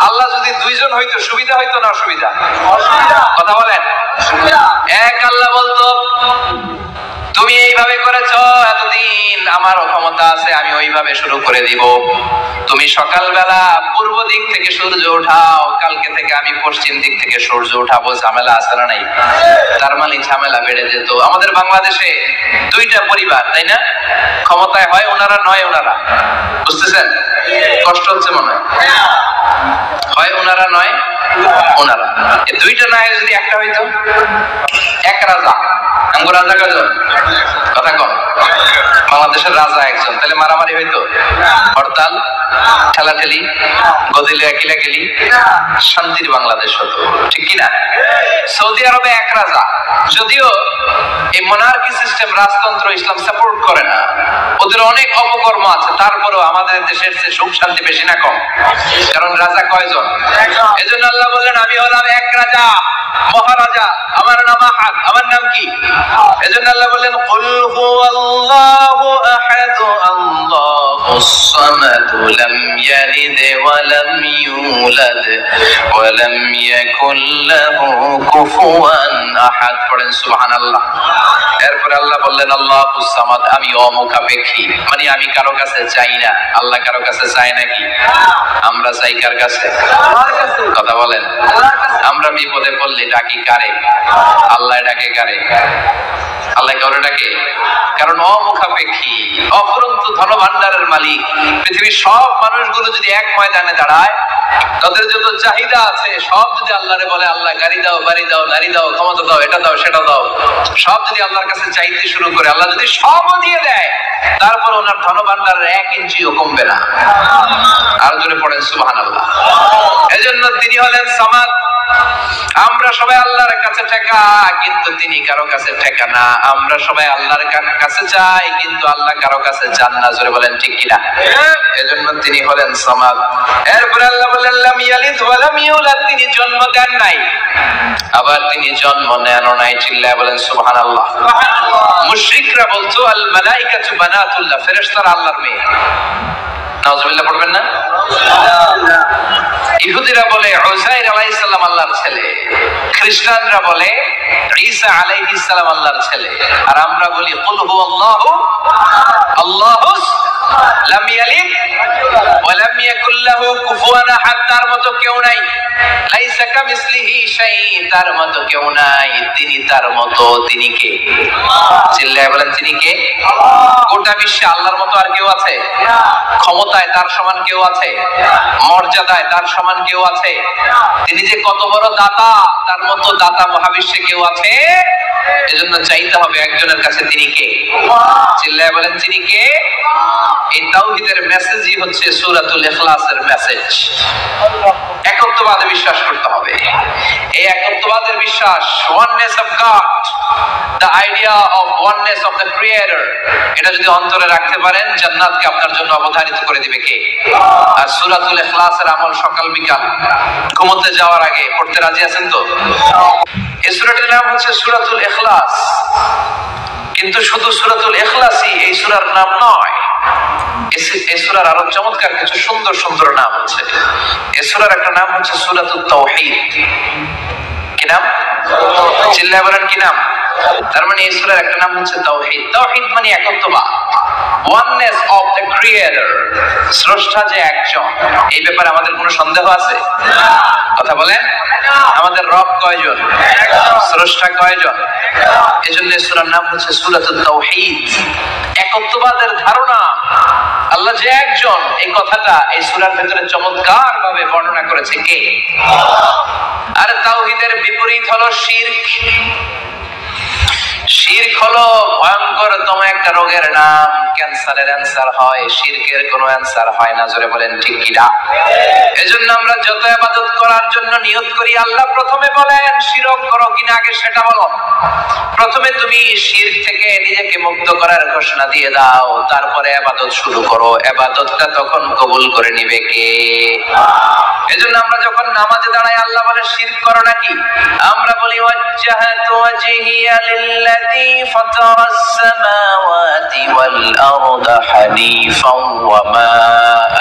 আল্লাহ যদি 2 জন হইতো সুবিধা হইতো না অসুবিধা? কথা বলেন। এক আল্লাহ বলতো, তুমি এইভাবে করেছো এতদিন, আমারও ক্ষমতা আছে, আমি ওইভাবে শুরু করে দিব। তুমি সকালবেলা পূর্ব দিক থেকে সূর্য উঠাও, কালকে থেকে আমি পশ্চিম দিক থেকে সূর্য উঠাবো। ঝামেলা আছে না নাই? তার মানে ঝামেলা বেড়ে যেত। আমাদের বাংলাদেশে 2টা পরিবার, তাই না? ক্ষমতায় হয় ওনারা, নয় ওনারা। বুঝতেছেন? কষ্ট হচ্ছে মনে হয় ওনারা, নয় ওনারা। এই 2টা না যদি একটা হইতো, এক রাজা। আমগো রাজা কয়জন? কথা কম। বাংলাদেশের রাজা একজন, তাহলে মারামারি হইতো? হরতাল, ঠেলাঠেলি, গদিলে কিলাকিলি, শান্তির বাংলাদেশ হতো। ঠিক কিনা? সৌদি আরবে এক রাজা, যদিও এই মোনার্কি সিস্টেম, রাজতন্ত্র ইসলাম সাপোর্ট করে না, ওদের অনেক অপকর্ম আছে, তারপরেও আমাদের দেশের চেয়ে সুখ শান্তি বেশি না কম? কারণ রাজা কয়জন? এজন্য আল্লাহ বললেন, আমি হলাম এক রাজা, মহারাজা, আমার নাম আহাদ। আমার নাম কি? এজন্য আল্লাহ বললেন, কুল হুয়াল্লাহু আহাদ আল্লাহুস সামাদ লাম ইয়ালিদ ওয়া লাম ইউলাদ ওয়া লাম ইয়াকুল লাহু কুফুয়ান আহাদ। পড়েন সুবহানাল্লাহ। এরপর আল্লাহ বললেন, আল্লাহুস সামাদ, আমি অমুখাপেক্ষী, মানে আমি কারো কাছে চাই না। আল্লাহ কারো কাছে চায় নাকি? আমরা চাই কার কাছে? কথা বলেন। আমরা বিপদে পড়লে ডাকি কারে? আল্লাহ ডাকে কারে? আল্লাহ কারে ডাকে? কারণ অমুখাপেক্ষী, অফুরন্ত ধনভাণ্ডারের মালিক। পৃথিবীর সব মানুষগুলো যদি এক ময়দানে দাঁড়ায়, তাদের যত চাহিদা আছে সব যদি আল্লাহরে বলে, আল্লাহ গাড়ি দাও, বাড়ি দাও, নারী দাও, ক্ষমতা দাও, এটা দাও, সেটা দাও, সব যদি আল্লাহর কাছে চাইতে শুরু করে, আল্লাহ যদি সবও দিয়ে দেয়, তারপর ওনার ধনভাণ্ডারের 1 ইঞ্চিও কমবে না। আর জোরে পড়েন সুবহানাল্লাহ। এজন্য তিনি হলেন সামাদ। আমরা সবাই আল্লাহর কাছে ঠেকা, কিন্তু তিনি কারো কাছে ঠেকা না। আমরা সবাই আল্লাহর কাছে চাই, কিন্তু আল্লাহ কারো কাছে চান না। জোরে বলেন ঠিক কিনা? এজন্য তিনি হলেন সামাদ। এরপর আল্লাহ বললেন, লাম ইয়ালিদ ওয়া লাম ইউলাদ, তিনি জন্ম দেন নাই, আবার তিনি জন্ম নেনও নাই। চিল্লায় বলেন সুবহানাল্লাহ। মুশরিকরা বলতো, আল মালাইকাতু বানাতুল্লাহ, ফেরেশতারা আল্লাহর মেয়ে। নাউজুবিল্লাহ পড়বেন না? ইহুদিরা বলে উযাইর আলাইহিস সালাম আল্লাহর ছেলে, খ্রিস্টানরা বলে ঈসা আলাইহিস সালাম আল্লাহর ছেলে, আর আমরা বলি কুল হুয়াল্লাহু আল্লাহুস লাম ইয়ালিদ ওয়া লাম ইয়াকুল লাহু কুফুয়ান আহাদ। তার মতো কেউ নাই। লাইসা কামিসলিহি শাই, তার মতো কেউ নাই, তিনি তার মতো, তিনি কে? চিল্লায় বলেন তিনি কে? গোটা বিশ্বে আল্লাহর মতো আর কেউ আছে? ক্ষমতায় তার সমান কেউ আছে? মর্যাদায় তার সমান কেউ আছে? তিনি যে কত বড় দাতা, তার মতো দাতা মহাবিশ্বে কেউ আছে? এজন্য চাইতে হবে একজনের কাছে, তিনি কে? চিল্লায় বলেন তিনি কে? এই তাওহীদের মেসেজই হচ্ছে সূরাতুল ইখলাসের মেসেজ। একত্ববাদে বিশ্বাস করতে হবে। এই একত্ববাদের বিশ্বাস, oneness of god, the idea of oneness of the creator, এটা যদি অন্তরে রাখতে পারেন, জান্নাতকে আপনার জন্য অবধারিত করে দিবে কে? আর সূরাতুল ইখলাসের আমল সকাল বিকাল ঘুমোতে যাওয়ার আগে পড়তে রাজি আছেন তো? এই সূরাটির নাম হচ্ছে সূরাতুল ইখলাস। কিন্তু শুধু সূরাতুল ইখলাসই এই সূরার নাম নয়। এই সূরার আরো চমৎকার কিছু সুন্দর সুন্দর নাম আছে। এই সূরার একটা নাম হচ্ছে সূরাতুত তাওহীদ। কি নাম? চিল্লায় বলেন কি নাম? তার মানে এই সূরার একটা নাম হচ্ছে তাওহীদ। তাওহীদ মানে একত্ববাদ, ওয়াননেস অফ দ্য ক্রিয়েটর, স্রষ্টা যে একজন। এই ব্যাপারে আমাদের কোনো সন্দেহ আছে? কথা বলেন। আমাদের রব কয়জন? স্রষ্টা কয়জন? এজন্য সূরার নাম হচ্ছে সূরাতুত তাওহীদ। একত্ববাদের ধারণা, আল্লাহ যে একজন, এই কথাটা এই সূরার ভিতরে চমৎকার ভাবে বর্ণনা করেছে কে? আর তাওহীদের বিপরীত হলো শিরক। শিরক হলো ভয়ঙ্করতম একটা রোগের নাম। ক্যান্সারের অ্যানসার হয়, শিরকের কোনো অ্যানসার হয় না। জোরে বলেন ঠিক কি না? এজন্য আমরা যত ইবাদত করার জন্য নিয়ত করি, আল্লাহ প্রথমে বলেন শিরক করো কিনা আগে সেটা বলো। প্রথমে তুমি শিরক থেকে নিজেকে মুক্ত করার ঘোষণা দিয়ে দাও, তারপরে ইবাদত শুরু করো। ইবাদতটা তখন কবুল করে নিবে কে? এজন্য আমরা যখন নামাজে দাঁড়াই, আল্লাহ বলে শিরক করো নাকি? আমরা বলি ওয়াজ্জাহাতু ওয়াজহিয়া লিল্লাযী ফাতারাস সামাওয়াতি ওয়াল আরদা হানিফান ওয়া মা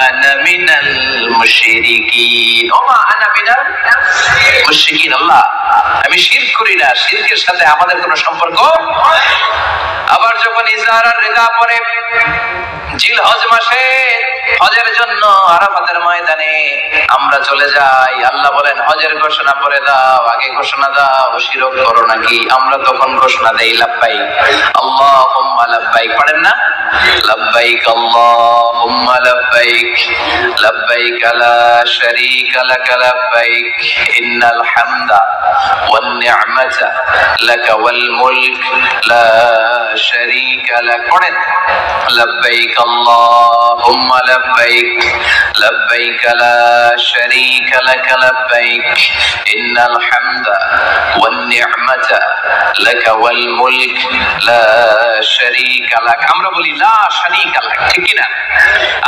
আনা মিনাল মুশরিকিন। ওমা আনা মিনাল মুশরিকিন। আল্লাহ, আমি শিরক করি না, শিরকের সাথে আমাদের কোনো সম্পর্ক। আবার যখন ইজহার আর রিদা পড়ে জিলহজ মাসে হজের জন্য আরাফাতের ময়দানে আমরা চলে যাই, আল্লাহ বলেন হজের ঘোষণা পড়ে দাও, আগে ঘোষণা দাও শিরক করো নাকি? আমরা তখন ঘোষণা দেই লাব্বাইক আল্লাহুম্মা লাব্বাইক। পড়েন না? লাব্বাইক আল্লাহুম্মা লাব্বাইক, লাব্বাইক লা শারীকা লাক লাব্বাইক, ইন্নাল হামদা ওয়ান নি'মাতা লাকা ওয়াল মুলক লা শারীকা লাক। পড়েন লাব্বাইক আল্লাহুম্মা লাব্বাইক, লাব্বাইক লা শারীকা লাক লাব্বাইক, ইন্নাল হামদা ওয়ান নি'মাতা লাকা ওয়াল মুলক লা শারীকা লাক। আমরা বলি লা শারীকা লাক, ঠিক কি না?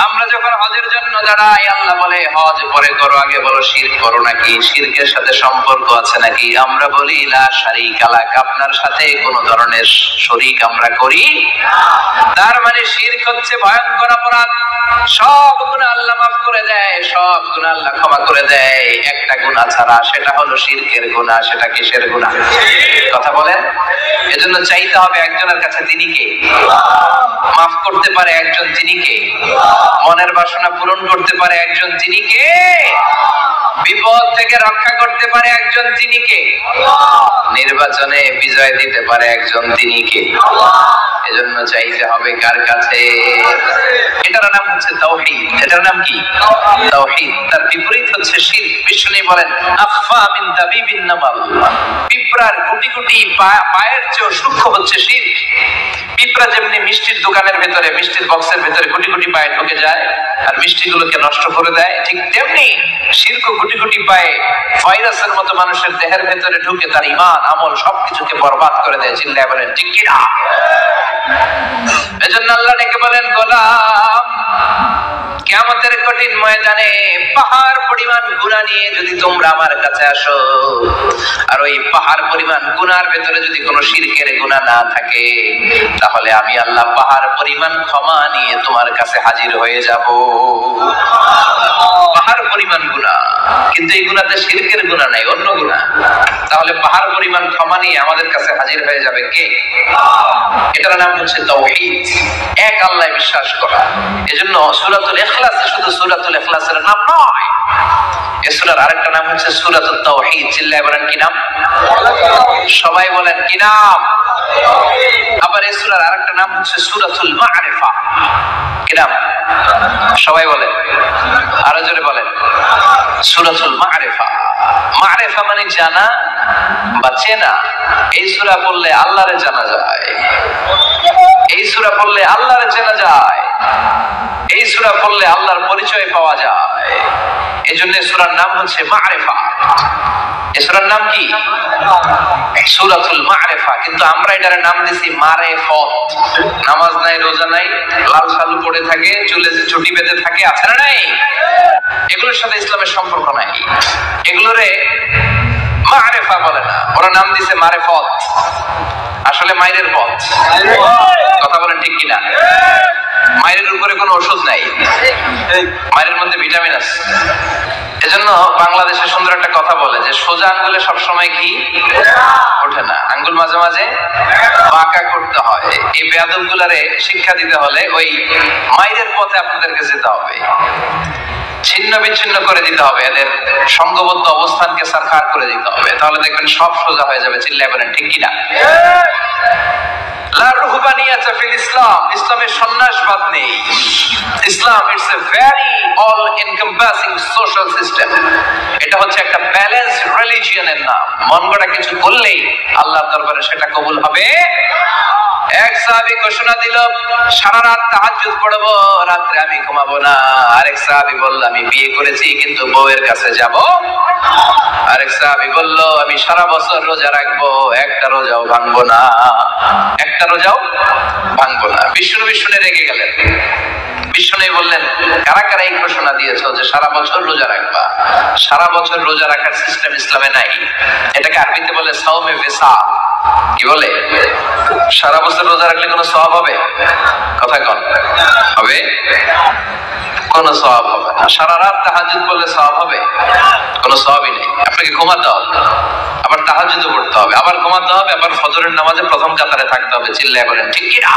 আমরা যখন হজের জন্য দাঁড়াই, আল্লাহ বলে হজ পরে করো, আগে বলো শিরক করো নাকি? শিরকের সাথে সম্পর্ক আছে নাকি? আমরা বলি লা শারীকা লাক, আপনার সাথে কোনো ধরনের শরীক আমরা করি না। তার মানে শিরক হচ্ছে ভয়ঙ্কর অপরাধ। সব গুনাহ আল্লাহ মাফ করে দেয়, সব গুনাহ আল্লাহ ক্ষমা করে দেয়, একটা গুনাহ ছাড়া, সেটা হলো শিরকের গুনাহ। সেটা কিসের গুনাহ? কথা বলেন। এজন্য চাইতে হবে একজনের কাছে, তিনি কে? মাফ করতে পারে একজন, তিনি কে? মনের বাসনা পূরণ করতে পারে একজন, তিনি কে? বিপদ থেকে রক্ষা করতে পারে একজন, তিনি কে? নির্বাচনে বিজয় দিতে পারে একজন, তিনি কে? এজন্য চাইতে হবে কার কাছে? এটার নাম হচ্ছে তাওহীদ। এটার নাম কি? তাওহীদ। তার বিপরীত হচ্ছে শিরক। বিষ্ণু বলেন আখফা মিন দাবিবিন নামাল, পিঁপড়ার গুটি গুটি পায়ের চেয়ে সূক্ষ্ম হচ্ছে শিরক। পিঁপড়া যেমনি মিষ্টির দোকানের ভেতরে, মিষ্টির বক্সের ভেতরে গুটি গুটি পায়ে ঢুকে যায় আর মিষ্টিগুলোকে নষ্ট করে দেয়, ঠিক তেমনি শিরক গুটি গুটি পায়ে ভাইরাসের মতো মানুষের দেহের ভেতরে ঢুকে তার ঈমান আমল সবকিছুকে বরবাদ করে দেয়। চিল্লায় বলেন ঠিক কি না? এজন্য আল্লাহ ডেকে বলেন গোলাম, কিয়ামতের কঠিন ময়দানে পাহাড় পরিমাণ গুনাহ নিয়ে যদি তোমরা আমার কাছে আসো, আর ওই পাহাড় পরিমাণ গুনার ভেতরে যদি কোনো শিরকের গুনাহ না থাকে, তাহলে আমি আল্লাহ পাহাড় পরিমাণ ক্ষমা নিয়ে তোমার কাছে হাজির হয়ে যাব। পাহাড় পরিমাণ গুনাহ, কিন্তু এই গুনাতে শিরকের গুনাহ নাই, অন্য গুনাহ। তাহলে পাহাড় পরিমাণ ক্ষমা নিয়ে আমাদের কাছে হাজির হয়ে যাবে কে? এটার নাম হচ্ছে তাওহীদ, এক আল্লাহ বিশ্বাস করা। এজন্য সূরাতুল ইখলাস শুধু সূরাতুল ইখলাসের নাম নয়, এই সূরার আরেকটা নাম হচ্ছে সূরাতুত তাওহীদ। চিল্লায় বলেন কি নাম? সবাই বলেন কি নাম? আবার এই সূরার আরেকটা নাম হচ্ছে সূরাতুল মা'রিফা। কি নাম? সবাই বলেন, আরো জোরে বলেন। সূরাতুল মা'রিফা। মা'রিফা মানে জানা বা চেনা। এই সূরা পড়লে আল্লাহরে জানা যায়, এই সূরা পড়লে আল্লাহরে চেনা যায়, এই সূরা পড়লে আল্লাহর পরিচয় পাওয়া যায়। এজন্য সূরার নাম হচ্ছে মা'রিফা। এই সূরার নাম কি? সূরাতুল মা'রিফা। কিন্তু আমরা এটার নাম দিছি মারেফত। নামাজ নাই, রোজা নাই, লাল সালু পড়ে থাকে, চুলে ছুটি বেঁধে থাকে, আছে না নাই? এগুলোর সাথে ইসলামের সম্পর্ক নাই। এগুলোরে মারেফা বলে না, ওরা নাম দিছে মারেফত। আসলে মাইরের পথ। কথা বলেন ঠিক কিনা? মায়ের উপরে কোনো ওষুধ নাই, মায়ের মধ্যে ভিটামিন আছে। এজন্য বাংলাদেশে সুন্দর একটা কথা বলে যে সোজা আঙ্গুলে সবসময় কি ওঠে না, আঙ্গুল মাঝে মাঝে বাঁকা করতে হয়। এই বেয়াদব গুলারে শিক্ষা দিতে হলে ওই মায়ের পথে আপনাদেরকে যেতে হবে, ছিন্ন বিচ্ছিন্ন করে দিতে হবে, এদের সংঘবদ্ধ অবস্থানকে সারখার করে দিতে হবে, তাহলে দেখবেন সব সোজা হয়ে যাবে। চিল্লায় বলেন ঠিক কিনা? লা রুহবানিয়াতা ফিল ইসলাম। ইসলামে সন্ন্যাসবাদ নেই। Islam it's a very all encompassing social system. এটা হচ্ছে একটা ব্যালেন্সড রিলিজিয়নের নাম। মন গড়া কিছু করলেই আল্লাহর দরবারে সেটা কবুল হবে। এক সাহাবী ঘোষণা দিল, সারা রাত তাহাজ্জুদ পড়বো, রাত্রে আমি ঘুমাবো না। আরেক সাহাবী বলল, আমি বিয়ে করেছি কিন্তু বউয়ের কাছে যাব। আরেক সাহাবী বলল, আমি সারা বছর রোজা রাখবো, একটা রোজাও ভাঙবো না, একটা রোজাও ভাঙবো না। বিষ্ণু শুনে রেগে গেলেন। বিষ্ণু বললেন, কারা কারা এই ঘোষণা দিয়েছো যে সারা বছর রোজা রাখবা? সারা বছর রোজা রাখার সিস্টেম ইসলামে নাই। এটাকে আরবিতে বলে সাওমে ভিসাল। কি বলে? সারা বছর রোজা রাখলে কোনো সওয়াব হবে? কথা কন, হবে? কোনো সওয়াব হবে না। সারা রাত তাহাজ্জুদ পড়লে সওয়াব হবে? কোনো সওয়াবই নেই। আপনাকে ঘুমাতে হবে, আবার তাহাজ্জুদও পড়তে হবে, আবার ঘুমাতে হবে, আবার ফজরের নামাজে প্রথম কাতারে থাকতে হবে। চিল্লায় বলেন ঠিক কি না?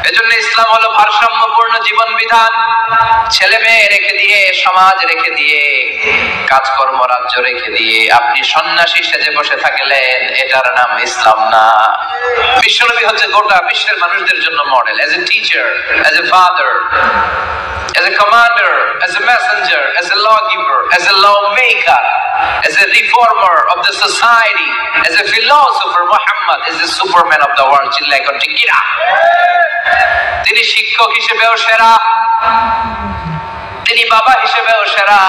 এজন্য ইসলাম হলো ভারসাম্যপূর্ণ জীবন বিধান। ছেলে মেয়ে রেখে দিয়ে, সমাজ রেখে দিয়ে, কাজকর্ম রাজ্য রেখে দিয়ে আপনি সন্ন্যাসী সেজে বসে থাকলেন, এটার নাম ইসলাম না। বিশ্বনবী হচ্ছে গোটা বিশ্বের মানুষদের জন্য model. As a teacher, as a father, as a commander, as a messenger, as a lawgiver, as a lawmaker, as a reformer of the society, as a philosopher, Muhammad is the superman of the world. চিল্লায় কোন ঠিক কিনা? তিনি শিক্ষক হিসেবেও সেরা, তিনি বাবা হিসেবেও সেরা।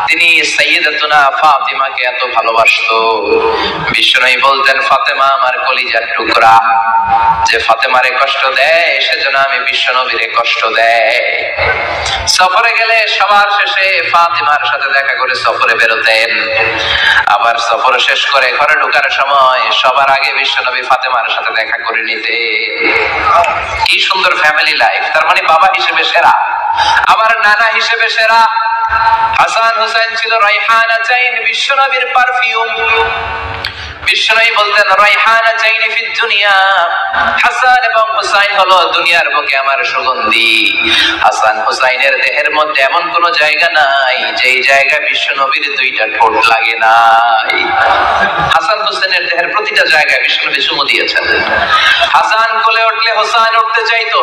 তিনি সাইয়্যিদাতুনা ফাতিমাকে এত ভালোবাসতো, বিশ্বনবী বলতেন, ফাতেমা আমার কলিজার টুকরা, যে ফাতেমারে কষ্ট দেয় সেজন্য আমি বিশ্বনবীরে কষ্ট দেয়। সফরে গেলে সবার শেষে ফাতিমার সাথে দেখা করে সফরে বেরোতেন, আবার সফর শেষ করে ঘরে ঢোকার সময় সবার আগে বিশ্বনবী ফাতেমার সাথে দেখা করে নিতে। কি সুন্দর ফ্যামিলি লাইফ। তার মানে বাবা হিসেবে সেরা, আবার নানা হিসেবে সেরা। হাসান হুসাইন ছিল রাইহানাতাইন, বিশ্বনবীর পারফিউম। বিশ্বনবী বলতেন, রাইহানাতাইন ফিদ দুনিয়া, হাসান এবং হুসাইন হলো দুনিয়ার বুকে আমার সুগন্ধি। হাসান হুসাইনের দেহের মধ্যে এমন কোন জায়গা নাই যেই জায়গায় বিশ্বনবীর দুইটা ঠোঁট লাগে নাই। হাসান হুসাইনের দেহের প্রতিটা জায়গায় বিশ্বনবী চুমু দিয়েছেন। হাসান কোলে উঠলে হুসাইন উঠতে চাইতো,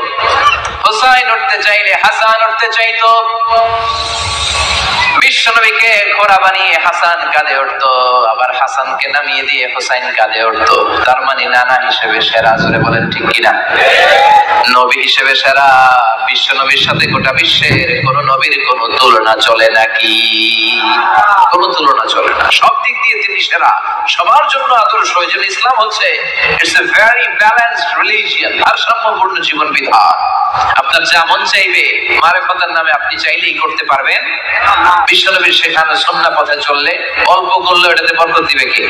হুসাইন উঠতে চাইলে হাসান উঠতে চাইতো। বিশ্বনবীকে ঘোড়া বানিয়ে হাসান কাঁধে উঠতো, আবার হাসানকে নামিয়ে দিয়ে হুসাইন কাঁধে উঠতো। তার মানে নানা হিসেবে সেরা। জোরে বলেন ঠিক কিনা? নবী হিসেবে সেরা। বিশ্বনবীর সাথে গোটা বিশ্বের কোন নবীর কোন তুলনা চলে নাকি? কোন তুলনা চলে না। সব দিক দিয়ে তিনি সেরা, সবার জন্য আদর্শ। এই জন্য ইসলাম হচ্ছে it's a very balanced religion, ভারসাম্যপূর্ণ জীবন বিধান। আপনার যা মন চাইবে মারেফতের নামে আপনি চাইলেই করতে পারবেন। বিশ্বনবীর শেখানো সুন্নাহ পথে চললে অল্প করলে এটাতে বরকত দিবে কে?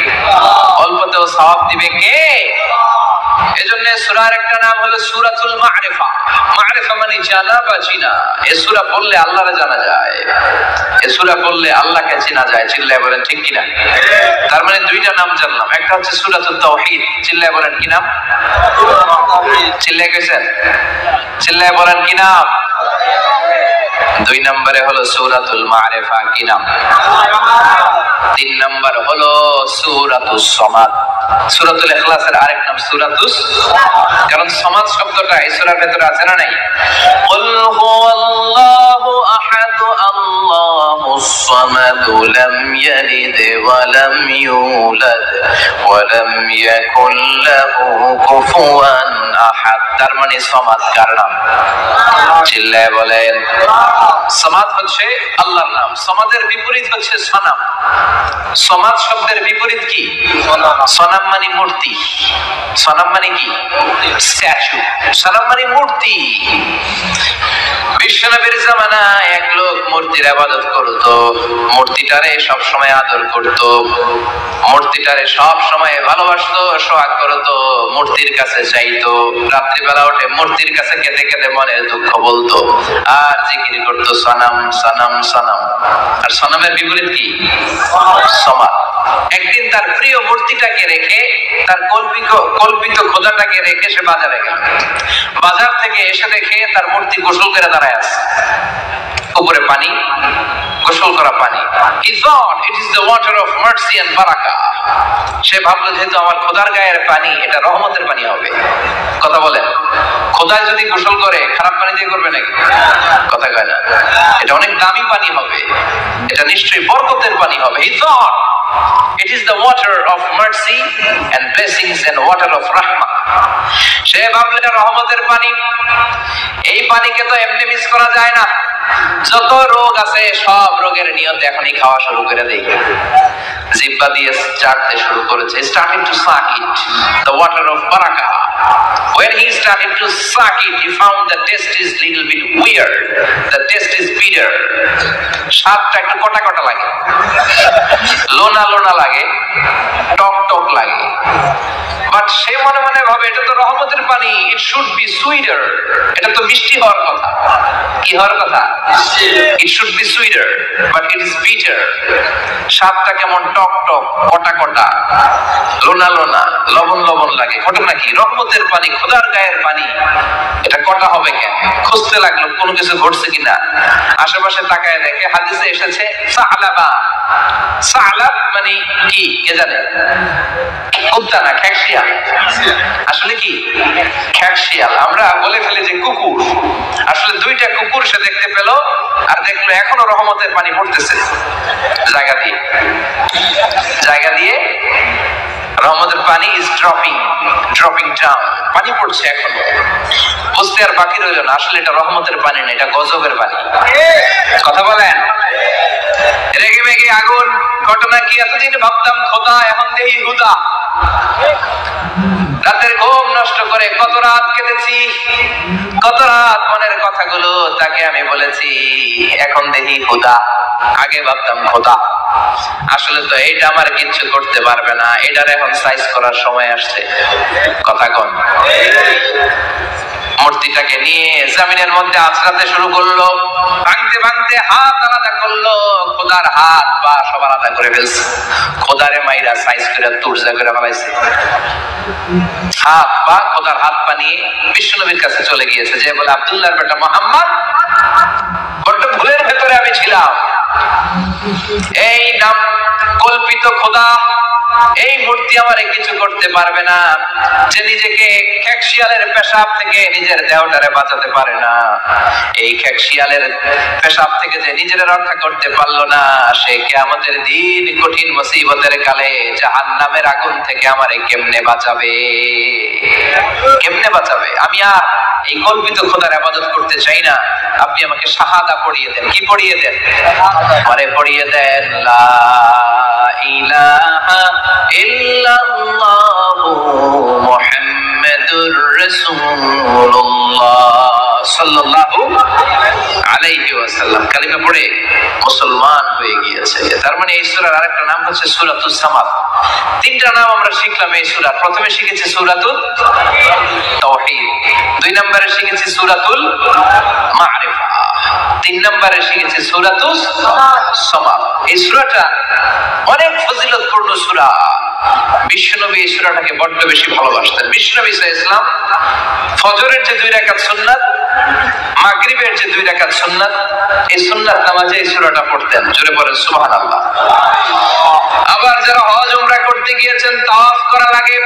অল্পতেও সওয়াব দিবে কে? এজন্য সূরার একটা নাম হলো সূরাতুল মা'রিফা। মা'রিফা মানে জানা বা চিনা। এই সূরা পড়লে আল্লাহরে জানা যায়, এই সূরা পড়লে আল্লাহকে চেনা যায়। চিল্লায় বলেন ঠিক কিনা? তার মানে দুইটা নাম জানলাম, একটা হচ্ছে সূরাতুত তাওহীদ। চিল্লায় বলেন কি নাম? চিল্লায় কইছেন? চিল্লায় বলেন কি নাম? 2 নম্বরে হলো সূরাতুল মারিফা, কি নাম? 3 নম্বর হলো সূরাতুস সামাদ। সূরাতুল ইখলাসের আরেক নাম সূরাতুস, কারণ সামাদ শব্দটা এই সূরার ভিতরে আছে না নাই? কুল হুয়াল্লাহু আহাদ আল্লাহুস সামাদ লাম ইয়ালিদ ওয়া লাম ইউলাদ ওয়া লাম ইয়াকুল লাহু কুফুয়ান আহাদ। তার মানে সামাদ কার নাম? চিল্লায়ে বলেন। সামাদ হচ্ছে আল্লাহর নাম। সামাদের বিপরীত হচ্ছে সনাম। সামাদ শব্দের বিপরীত কি? সনাম মানে মূর্তি। সনাম মানে কি? স্ট্যাচু। সনাম মানে মূর্তি। বিশ্বনবীর জামানায় এক লোক মূর্তির ইবাদত করত, মূর্তিটারে সব সময় আদর করত, মূর্তিটারে সব সময় ভালোবাসতো, সোহাগ করত, মূর্তির কাছে চাইতো, রাত্রিবেলা উঠে মূর্তির কাছে কেঁদে কেঁদে মনের দুঃখ বলতো আর জিকির করতো সনাম সনাম সনাম। আর সনামের বিপরীত কি? সমাদ। একদিন তার প্রিয় মূর্তিটাকে রেখে, তার কল্পিত খোদাটাকে রেখে সে বাজারে গেল। বাজার থেকে এসে দেখে তার মূর্তি গোসল করে দাঁড়ায় আছে, উপরে পানি, গোসল করা পানি। He thought it is the water of mercy and barakah. সে ভাবলো যেহেতু আমার খোদার গায়ের পানি, এটা রহমতের পানি হবে। কথা বলেন, খোদায় যদি গোসল করে খারাপ পানি দিয়ে করবে নাকি? কথা কয় না। এটা অনেক দামি পানি হবে, এটা নিশ্চয়ই বরকতের পানি হবে। He thought it is the water of mercy and blessings and water of rahmah. সে ভাবলো এটা রহমতের পানি, এই পানিকে তো এমনি মিস করা যায় না। যত রোগ আছে সব রোগের নিয়তে এখনই খাওয়া শুরু করে দেই। জিহ্বা দিয়ে চাটতে শুরু করেছে। Starting to suck it, the water of barakah. When he started to suck it, he found the taste is little bit weird. The taste is bitter. স্বাদটা একটু কটা কটা লাগে, লোনা লোনা লাগে, টক টক লাগে। বাট সে মনে মনে ভাবে এটা তো রহমতের পানি, ইট শুড বি সুইটার। এটা তো মিষ্টি হওয়ার কথা। কি হওয়ার কথা? It should be sweeter, but it is bitter. স্বাদটা কেমন টক টক, কটা কটা, লোনা লোনা, লবণ লবণ লাগে। ঘটনা কি? রহমতের পানি, খোদার গায়ের পানি, এটা কটা হবে কেন? খুঁজতে লাগলো কোনো কিছু ঘটছে কিনা। আশেপাশে তাকায় দেখে হাদিসে এসেছে সালাবা। সালাব মানে কি কে জানে? কুত্তা না, খ্যাকশিয়াল। আসলে কি? খ্যাকশিয়াল। আমরা বলে ফেলি যে কুকুর, আসলে দুইটা কুকুর সে দেখতে পেল, আর দেখলো এখনো রহমতের পানি পড়তেছে জায়গা দিয়ে, জায়গা দিয়ে রহমতের পানি ইজ ড্রপিং ডাউন। পানি পড়ছে এখনো, বুঝতে আর বাকি রইল না আসলে এটা রহমতের পানি না, এটা গজবের পানি। কথা বলেন। রেগে মেগে আগুন। ঘটনা কি? এতদিন ভাবতাম খোদা, এখন দেখি হুদা। রাতের ঘুম নষ্ট করে কত রাত কেঁদেছি, কত রাত মনের কথাগুলো তাকে আমি বলেছি, এখন দেখি হুদা। আগে ভাবতাম খোদা। আসলে তো এইটা আমার কিচ্ছু করতে পারবে না, এটার এখন সাইজ করার সময় আসছে। কথা কন। মূর্তিটাকে নিয়ে জমিনের মধ্যে আছড়াতে শুরু করলো, ভাঙতে ভাঙতে হাত আলাদা করলো, খোদার হাত পা সব আলাদা করে ফেলছে। খোদারে মাইরা সাইজ করে তুরজা করে ফেলাইছে। হাত পা, খোদার হাত পা নিয়ে বিশ্বনবীর কাছে চলে গিয়েছে, যে বলে আব্দুল্লাহর বেটা মুহাম্মদ, বড্ড ভুলের ভেতরে আমি ছিলাম। এই নাম কল্পিত খোদা, এই মূর্তি আমারে কিছু করতে পারবে না। যে নিজেকে খ্যাকশিয়ালের পেশাব থেকে নিজের দেহটারে বাঁচাতে পারে না, এই খ্যাকশিয়ালের পেশাব থেকে যে নিজের রক্ষা করতে পারলো না, সে কিয়ামতের দিন কঠিন মুসিবতের কালে জাহান্নামের আগুন থেকে আমারে কেমনে বাঁচাবে? কেমনে বাঁচাবে? আমি আর এই কল্পিত খোদার ইবাদত করতে চাই না। আপনি আমাকে শাহাদা পড়িয়ে দেন। কি পড়িয়ে দেন? আমারে পড়িয়ে দেন লা ইলাহা ইল্লাল্লাহু মুহাম্মাদুর রাসূলুল্লাহ সাল্লাল্লাহু আলাইহি ওয়াসাল্লাম। কালিমা পড়ে মুসলমান হয়ে গিয়েছে। তার মানে এই সূরার আরেকটা নাম হচ্ছে সূরাতুস সামাদ। তিনটা নাম আমরা শিখলাম এই সূরার। প্রথমে শিখেছি সূরাতুল তাওহীদ, 2 নম্বরে শিখেছি সূরাতুল মারিফা, 3 নম্বরে শিখেছি সূরাতুস সামাদ। এই সূরাটা অনেক ফজিলতপূর্ণ সূরা। বিশ্বনবী এই সূরাটাকে বড্ড বেশি ভালোবাসতেন। বিশ্বনবী সাল্লাল্লাহু আলাইহি ওয়াসাল্লাম ফজরের যে 2 রাকাত সুন্নাত, মাগরিবের যে 2 রাকাত সুন্নাত, এই সুন্নাত নামাজে এই সূরাটা পড়তেন। জোরে বলেন সুবহানাল্লাহ। আবার যারা হজ উমরা করতে গিয়েছেন, তাওয়াফ করার আগে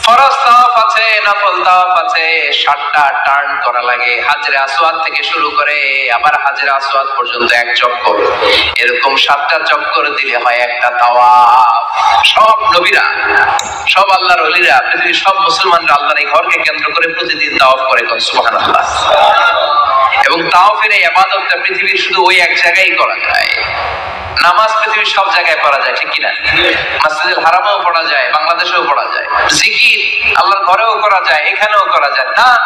ফরজ তাওয়াফ আছে, নফল তাওয়াফ আছে, 7টা টার্ন করা লাগে। হাজরে আসওয়াদ থেকে শুরু করে আবার হাজরে আসওয়াদ পর্যন্ত এক চক্কর, এরকম 7টা চক্কর দিলে হয় একটা তাওয়াফ। সব নবীরা, সব আল্লাহর ওলিরা, পৃথিবীর সব মুসলমানরা আল্লাহর এই ঘরকে কেন্দ্র করে প্রতিদিন তাওয়াফ করে। সুবহানাল্লাহ। এবং তাওয়াফের এই ইবাদতটা পৃথিবীর শুধু ওই এক জায়গায় করা যায়। নামাজ পৃথিবীর সব জায়গায় পড়া যায়, ঠিক কিনা? মসজিদুল হারামেও পড়া যায়, বাংলাদেশেও পড়া যায়। জিকির আল্লাহর ঘরেও করা যায়, এখানেও করা যায়, দান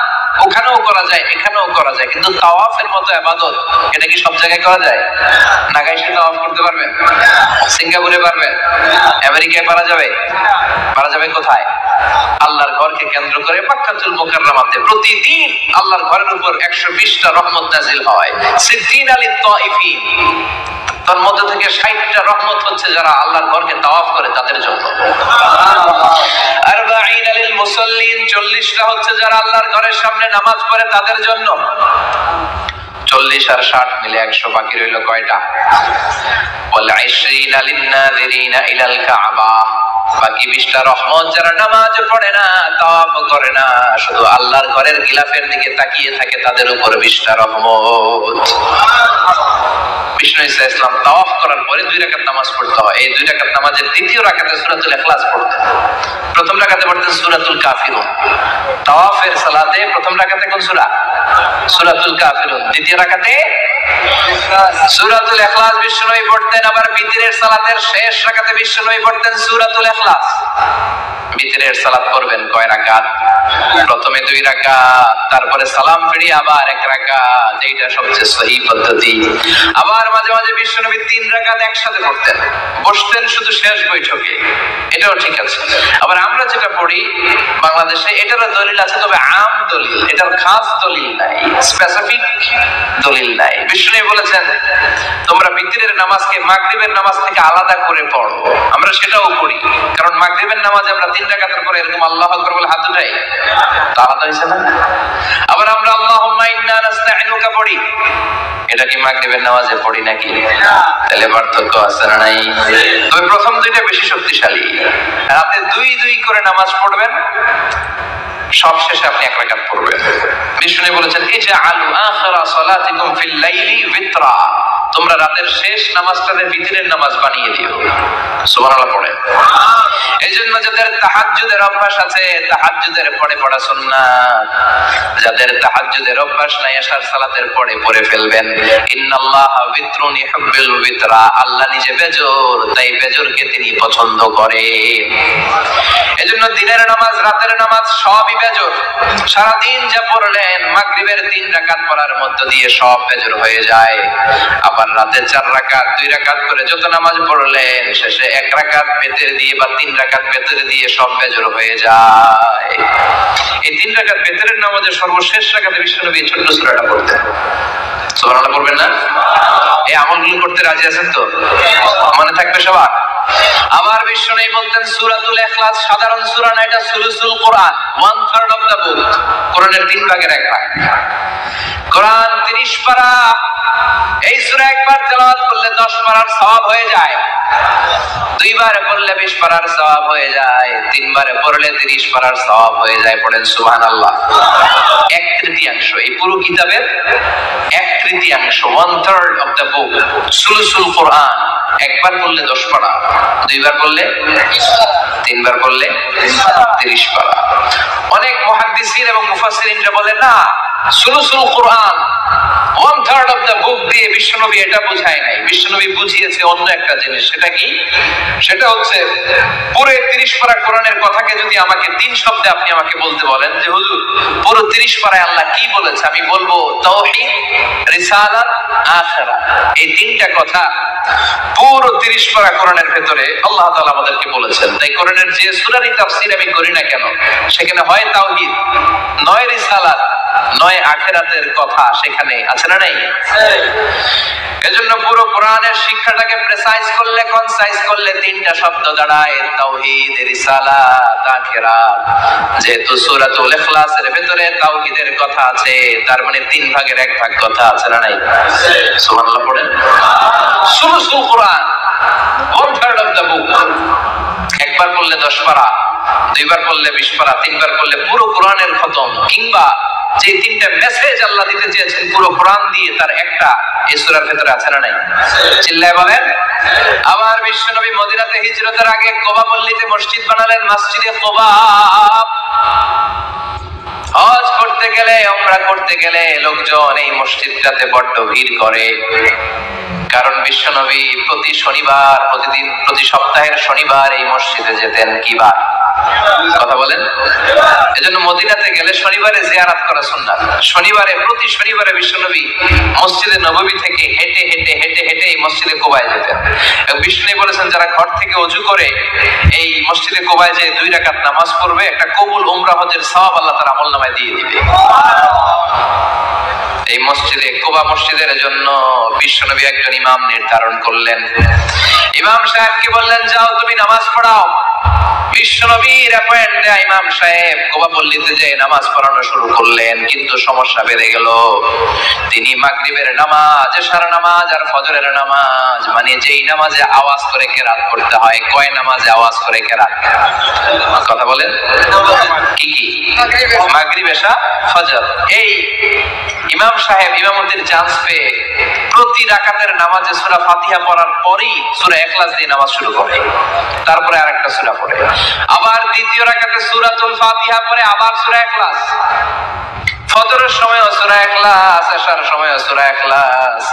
ওখানেও করা যায়, এখানেও করা যায়। কিন্তু তাওয়াফের মতো ইবাদত, এটা কি সব জায়গায় করা যায়? নাগাইশে তাওয়াফ করতে পারবেন? সিঙ্গাপুরে পারবেন? আমেরিকায় পারা যাবে? পারা যাবে কোথায়? আল্লাহর ঘরকে কেন্দ্র করে মক্কাতুল মুকাররমাতে প্রতিদিন আল্লাহর ঘরের উপর 120টা রহমত নাজিল হয়। সিদ্দিন আলী তাইফিন, তার মধ্যে থেকে 60টা রহমত হচ্ছে যারা আল্লাহর ঘরকে তাওয়াফ করে তাদের জন্য। আরবাঈন লিল মুসাল্লিন, 40টা হচ্ছে যারা আল্লাহর ঘরের সামনে নামাজ পড়ে তাদের জন্য। 40 আর 60 মিলে 100, বাকি রইল কয়টা? ওয়াল 20 লিন নাযিরিনা ইলাল কাবা, বাকি 20টা রহমত যারা নামাজ পড়ে না, তাওয়াফ করে না, শুধু আল্লাহর ঘরের গিলাফের দিকে তাকিয়ে থাকে, তাদের উপর 20টা রহমত। বিষ্ণু ঈসা ইসলাম তাওয়াফ করার পরে 2 রাকাত নামাজ পড়তে হয়। এই 2 রাকাত নামাজের দ্বিতীয় রাকাতে সূরাতুল ইখলাস পড়তেন, প্রথম রাকাতে পড়তেন সূরাতুল কাফিরুন। তাওয়াফের সালাতে প্রথম রাকাতে কোন সূরা? সূরাতুল কাফিরুন। দ্বিতীয় রাকাতে সূরাতুল ইখলাস বিষ্ণুই পড়তেন। আবার বিতরের সালাতের শেষ রাকাতে বিষ্ণুই পড়তেন সূরাতুল ইখলাস। বিতরের সালাত করবেন কয় রাকাত? প্রথমে 2 রাকাত, তারপরে সালাম ফিরিয়ে আবার 1 রাকাত, এইটা সবচেয়ে সহিহ পদ্ধতি। আবার মাঝে মাঝে বিশ্বনবী 3 রাকাত একসাথে পড়তেন, বসতেন শুধু শেষ বৈঠকে, এটাও ঠিক আছে। আবার আমরা যেটা পড়ি বাংলাদেশে, এটারও দলিল আছে, তবে আম দলিল, এটার খাস দলিল নাই, স্পেসিফিক দলিল নাই। বিষ্ণু বলেছেন তোমরা বিতরের নামাজকে মাগরিবের নামাজ থেকে আলাদা করে পড়ো। আমরা সেটাও পড়ি, কারণ মাগরিবের নামাজে আমরা 3 রাকাতের পরে এরকম আল্লাহু আকবার বলে হাত উঠাই, তা আলাদা হইছে না? আবার আমরা আল্লাহুম্মা ইন্না নাস্তাইনুকা পড়ি, এটা কি মাগরিবের নামাজে পড়ি নাকি? তাহলে পার্থক্য আছে না নাই? তবে প্রথম 2টা বেশি শক্তিশালী। রাতে 2 করে নামাজ পড়বেন, সব শেষে আপনি 1 রাকাত পড়বেন। বিষ্ণু বলেছেন ইজআলু আখিরা সালাতিকুম ফিল লাইলি বিতরা, তোমরা রাতের শেষ নামাজটাকে বিতরের নামাজ বানিয়ে দিও। সুবহানাল্লাহ পড়ে। এইজন্য যাদের তাহাজ্জুদের অভ্যাস আছে, তাহাজ্জুদের পরে পড়া সুন্নাত। যাদের তাহাজ্জুদের অভ্যাস নাই, এশার সালাতের পরে পড়ে ফেলবেন। ইন্নাল্লাহা বিতরুন ইউহিব্বুল বিতরা, আল্লাহ নিজে বেজর, তাই বেজরকে তিনি পছন্দ করেন। এজন্য দিনের নামাজ, রাতের নামাজ সবই বেজর। সারা দিন যা পড়লেন, মাগরিবের 3 রাকাত পড়ার মধ্য দিয়ে সব বেজর হয়ে যায়। আবার রাতে 4 রাকাত, 2 রাকাত করে যত নামাজ পড়লেন, শেষে 1 রাকাত বেতরে দিয়ে বা 3 রাকাত বেতরে দিয়ে সব বেজর হয়ে যায়। এই 3 রাকাত বেতরের নামাজের সর্বশেষ রাকাতে বিশ্বনবী ছোট্ট সূরাটা পড়তেন। সুবহানাল্লাহ পড়বেন না? এই আমলগুলো করতে রাজি আছেন তো? মনে থাকবে সবার? আবার বিষ্ণু বলতেন সূরাতুল ইখলাস সাধারণ সূরা না, এটা সুলুসুল কোরআন, 1/3 অফ দা বুক। কোরআনের 3 ভাগের 1 ভাগ। কোরআন 30 পারা। এই সূরা একবার তেলাওয়াত করলে 10 পারার সওয়াব হয়ে যায়। 2 বার পড়লে 20 পারার সওয়াব হয়ে যায়। 3 বার পড়লে 30 পারার সওয়াব হয়ে যায়। পড়েন সুবহানাল্লাহ। 1/3 এই পুরো কিতাবের 1/3, 1/3 অফ দা বুক, সুলুসুল কোরআন। একবার পড়লে 10 পারা, 2 বার পড়লে 20 পারা, 3 বার পড়লে 30 পারা। অনেক মুহাদ্দিসিন এবং মুফাসসিরিনরা বলেন না, সুলুসুল কোরআন 1/3 অফ দা বুক দিয়ে বিশ্বনবী এটা বোঝায় নাই। বিশ্বনবী বুঝিয়েছে অন্য একটা জিনিস। সেটা কি? সেটা হচ্ছে পুরো 30 পারা কোরআনের কথাকে যদি আমাকে 3 শব্দে আপনি আমাকে বলতে বলেন যে হুজুর পুরো 30 পারায় আল্লাহ কি বলেছে, আমি বলবো তাওহীদ, রিসালাত, আখিরাত। এই 3টা কথা পুরো পুরো 30 পারা কোরআনের ভেতরে আল্লাহ তাআলা আমাদেরকে বলেছেন। তাই কোরআনের যে সূরারই তাফসীর আমি করি না কেন, সেখানে হয় তাওহীদ, নয় রিসালাত, নয় আখিরাতের কথা সেখানে আছে না নাই? এজন্য পুরো কোরআনের শিক্ষাটাকে প্রেসাইজ করলে, কনসাইজ করলে তিনটা শব্দ দাঁড়ায়, তাওহীদ, রিসালাত, আখিরাত। যেহেতু সূরাতুল ইখলাসের ভেতরে তাওহীদের কথা আছে, তার মানে 3 ভাগের 1 ভাগ কথা আছে না নাই? সুবহানাল্লাহ পড়েন। সুলুসুল কোরআন, 1/3 অফ দ্য বুক। একবার পড়লে 10 পারা, দুইবার পড়লে 20 পারা, তিনবার পড়লে পুরো কোরআনের খতম। কিংবা যে তিনটা মেসেজ আল্লাহ দিতে চেয়েছেন পুরো কোরআন দিয়ে, তার একটা এই সূরার ভেতরে আছে না নাই? চিল্লায় বলেন। আবার বিশ্বনবী মদিনাতে হিজরতের আগে কুবা পল্লীতে মসজিদ বানালেন, মসজিদে কুবা। হজ করতে গেলে, উমরা করতে গেলে লোকজন এই মসজিদটাতে বড্ড ভিড় করে। কারণ বিশ্বনবী প্রতি শনিবার, প্রতি সপ্তাহের শনিবার এই মসজিদে যেতেন। কি বার? কথা বলেন। এজন্য মদিনাতে গেলে শনিবারে জিয়ারত করা সুন্নাত। প্রতি শনিবারে বিশ্বনবী মসজিদে নববী থেকে হেঁটে হেঁটে হেঁটে হেঁটে এই মসজিদে কুবায় যেতেন। বিষ্ণু বলেছেন, যারা ঘর থেকে ওযু করে এই মসজিদে কুবায় যে 2 রাকাত নামাজ পড়বে, একটা কবুল উমরা হজের সওয়াব আল্লাহ তাআলা আমলনামায় দিয়ে দিবে। এই মসজিদে, কুবা মসজিদের জন্য বিশ্বনবী একজন ইমাম নির্ধারণ করলেন। ইমাম সাহেবকে বললেন, যাও তুমি নামাজ পড়াও। বিশ্বনবীর অ্যাপয়েন্ট দেয়া ইমাম সাহেব কুবা পল্লীতে যে নামাজ পড়ানো শুরু করলেন। কিন্তু সমস্যা বেড়ে গেল। তিনি মাগরিবের নামাজ, এশার নামাজ আর ফজরের নামাজ, মানে যেই নামাজে আওয়াজ করে কেরাত করতে হয়, কয় নামাজে আওয়াজ করে কেরাত? কথা বলেন। কি কি? মাগরিব, এশা, ফজর। এই ইমাম সাহেব ইমামতির চান্স পেয়ে প্রতি রাকাতের নামাজে সূরা ফাতিহা পড়ার পরেই সূরা ইখলাস দিয়ে নামাজ শুরু করে, তারপরে আরেকটা সূরা পড়ে, আবার দ্বিতীয় রাকাতে সূরাতুল ফাতিহা পড়ে, আবার সূরা ইখলাস। ফজরের সময়ও সূরা ইখলাস, এশার সময়ও সূরা ইখলাস,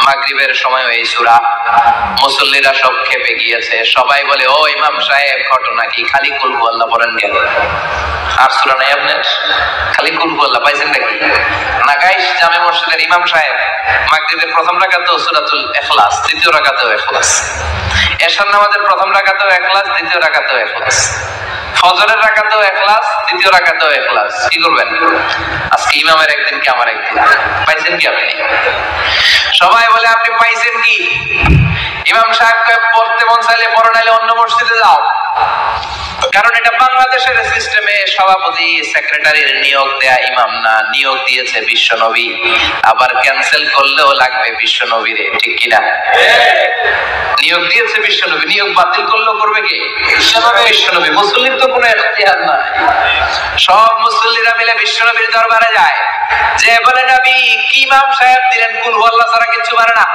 মাগরিবের সময়ও এই সূরা। মুসল্লিরা সব খেপে গিয়েছে। সবাই বলে, ও ইমাম সাহেব, ঘটনা কি? খালি কুল হুয়াল্লাহ পড়েন কেন? আর সূরা নাই আপনার? খালি কুল হুয়াল্লাহ পাইছেন নাকি? না গাইস, জামে মসজিদের ইমাম সাহেব মাগরিবের প্রথম রাকাতেও সূরাতুল ইখলাস, দ্বিতীয় রাকাতেও ইখলাস, এশার নামাজের প্রথম রাকাতেও ইখলাস, দ্বিতীয় রাকাতেও ইখলাস, ফজরের রাকাতেও ইখলাস, দ্বিতীয় রাকাতেও ইখলাস। কি করবেন? আজকে ইমামের একদিন কি আমার একদিন। পাইছেন কি আপনি? সবাই বলে, আপনি পাইছেন কি? ইমাম সাহেবকে পড়তে মন চাইলে পড়ো, নাইলে অন্য মসজিদে যাও। কারণ এটা বাংলাদেশের সিস্টেমে সভাপতি সেক্রেটারির নিয়োগ দেয়া ইমাম না, নিয়োগ দিয়েছে বিশ্বনবী। আবার ক্যান্সেল করলেও লাগবে বিশ্বনবীরে, ঠিক কিনা? নিয়োগ দিয়েছে বিশ্বনবী, নিয়োগ বাতিল করলেও করবে কে? বিশ্বনবী। মুসল্লির তো কোনো ইখতিয়ার নাই। সব মুসল্লিরা মিলে বিশ্বনবীর দরবারে যায়, যে বলে, নবী কি ইমাম সাহেব দিলেন, কুল হুয়াল্লাহ ছাড়া কিছু পারে না,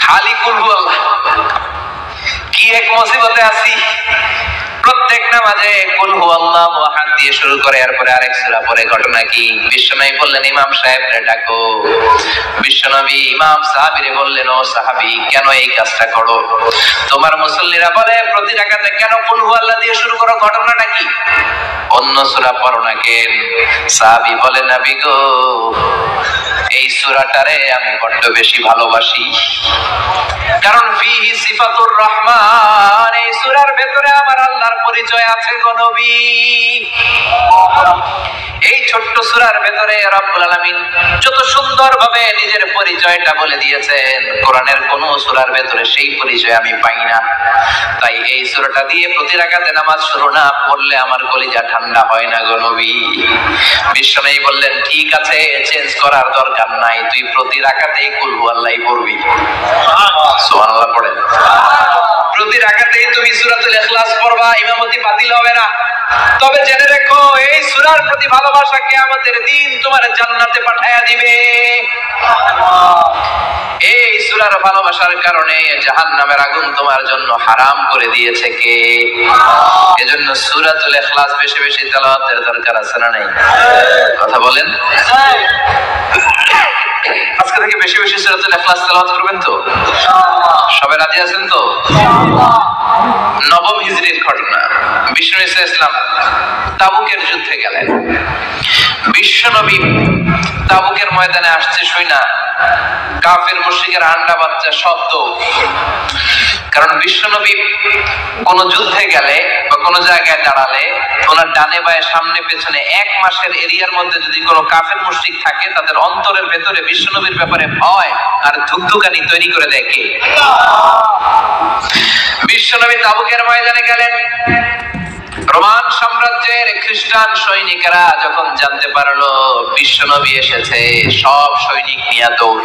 খালি কুল হুয়াল্লাহ। কি এক মুসিবতে আছি, প্রত্যেক নামাজে কুল হুয়াল্লাহু আহাদ দিয়ে শুরু করে, এরপরে আরেক সূরা পড়ে। ঘটনা কি? বিশ্বনবী বললেন, ইমাম সাহেবকে ডাকো। বিশ্বনবী ইমাম সাহাবীরে বললেন, ও সাহাবী, কেন এই কাজটা করো? তোমার মুসল্লিরা বলে প্রতি রাকাতে কেন কুল হুয়াল্লাহ দিয়ে শুরু করো, ঘটনাটা কি? অন্য সূরা পড়ো না কেন? সাহাবী বলে, নবী গো, এই সূরাটারে আমি বড্ড বেশি ভালোবাসি। কারণ ফিহি সিফাতুর রহমান, এই সূরার ভেতরে আমার আল্লাহর পরিচয় আছে গো নবী। এই ছোট্ট সূরার ভেতরে রব্বুল আলামিন যত সুন্দরভাবে নিজের পরিচয়টা বলে দিয়েছেন, কোরআনের কোন সূরার ভেতরে সেই পরিচয় আমি পাই না। তাই এই সূরাটা দিয়ে প্রতি রাকাতে নামাজ শুরু না পড়লে আমার কলিজা ঠান্ডা হয় না গো নবী। বিশ্বনবী বললেন, ঠিক আছে, চেঞ্জ করার দরকার নাই, তুই প্রতি রাকাতেই কুল হুয়াল্লাহই পড়বি। সুবহানাল্লাহ পড়েন। প্রতি রাকাতেই তুমি সূরাতুল ইখলাস পড়বা, ইমামতি বাতিল হবে না। তবে জেনে রেখো, এই সূরার প্রতি ভালোবাসা কিয়ামতের দিন তোমার জান্নাতে পাঠায়া দিবে। এই সূরার ভালোবাসার কারণে জাহান্নামের আগুন তোমার জন্য হারাম করে দিয়েছে কে? এজন্য সূরাতুল ইখলাস বেশি বেশি তেলাওয়াতের দরকার আছে না নাই? কথা বলেন। আজকে থেকে বেশি বেশি সূরাতুল ইখলাস তেলাওয়াত করবেন তো? সবাই রাজি আছেন তো? নবম হিজরির ঘটনা। বিষ্ণু ইসলাম তাবুকের যুদ্ধে গেলেন। বিশ্বনবী তাবুকের ময়দানে আসছে শুই না কাফের মুশরিকের আন্ডা বাচ্চা শব্দ। কারণ বিশ্বনবী কোন যুদ্ধে গেলে বা কোন জায়গায় দাঁড়ালে ওনার ডানে বায়ে সামনে পেছনে 1 মাসের এরিয়ার মধ্যে যদি কোনো কাফের মুশরিক থাকে তাদের অন্তরের ভেতরে বিশ্বনবীর ব্যাপারে ভয় আর ধুকধুকানি তৈরি করে দেয় কে? বিশ্বনবী তাবুকের ময়দানে গেলেন। রোমান সাম্রাজ্যের খ্রিস্টান সৈনিকেরা যখন জানতে পারলো বিশ্বনবী এসেছে, সব সৈনিক নিয়ে দৌড়।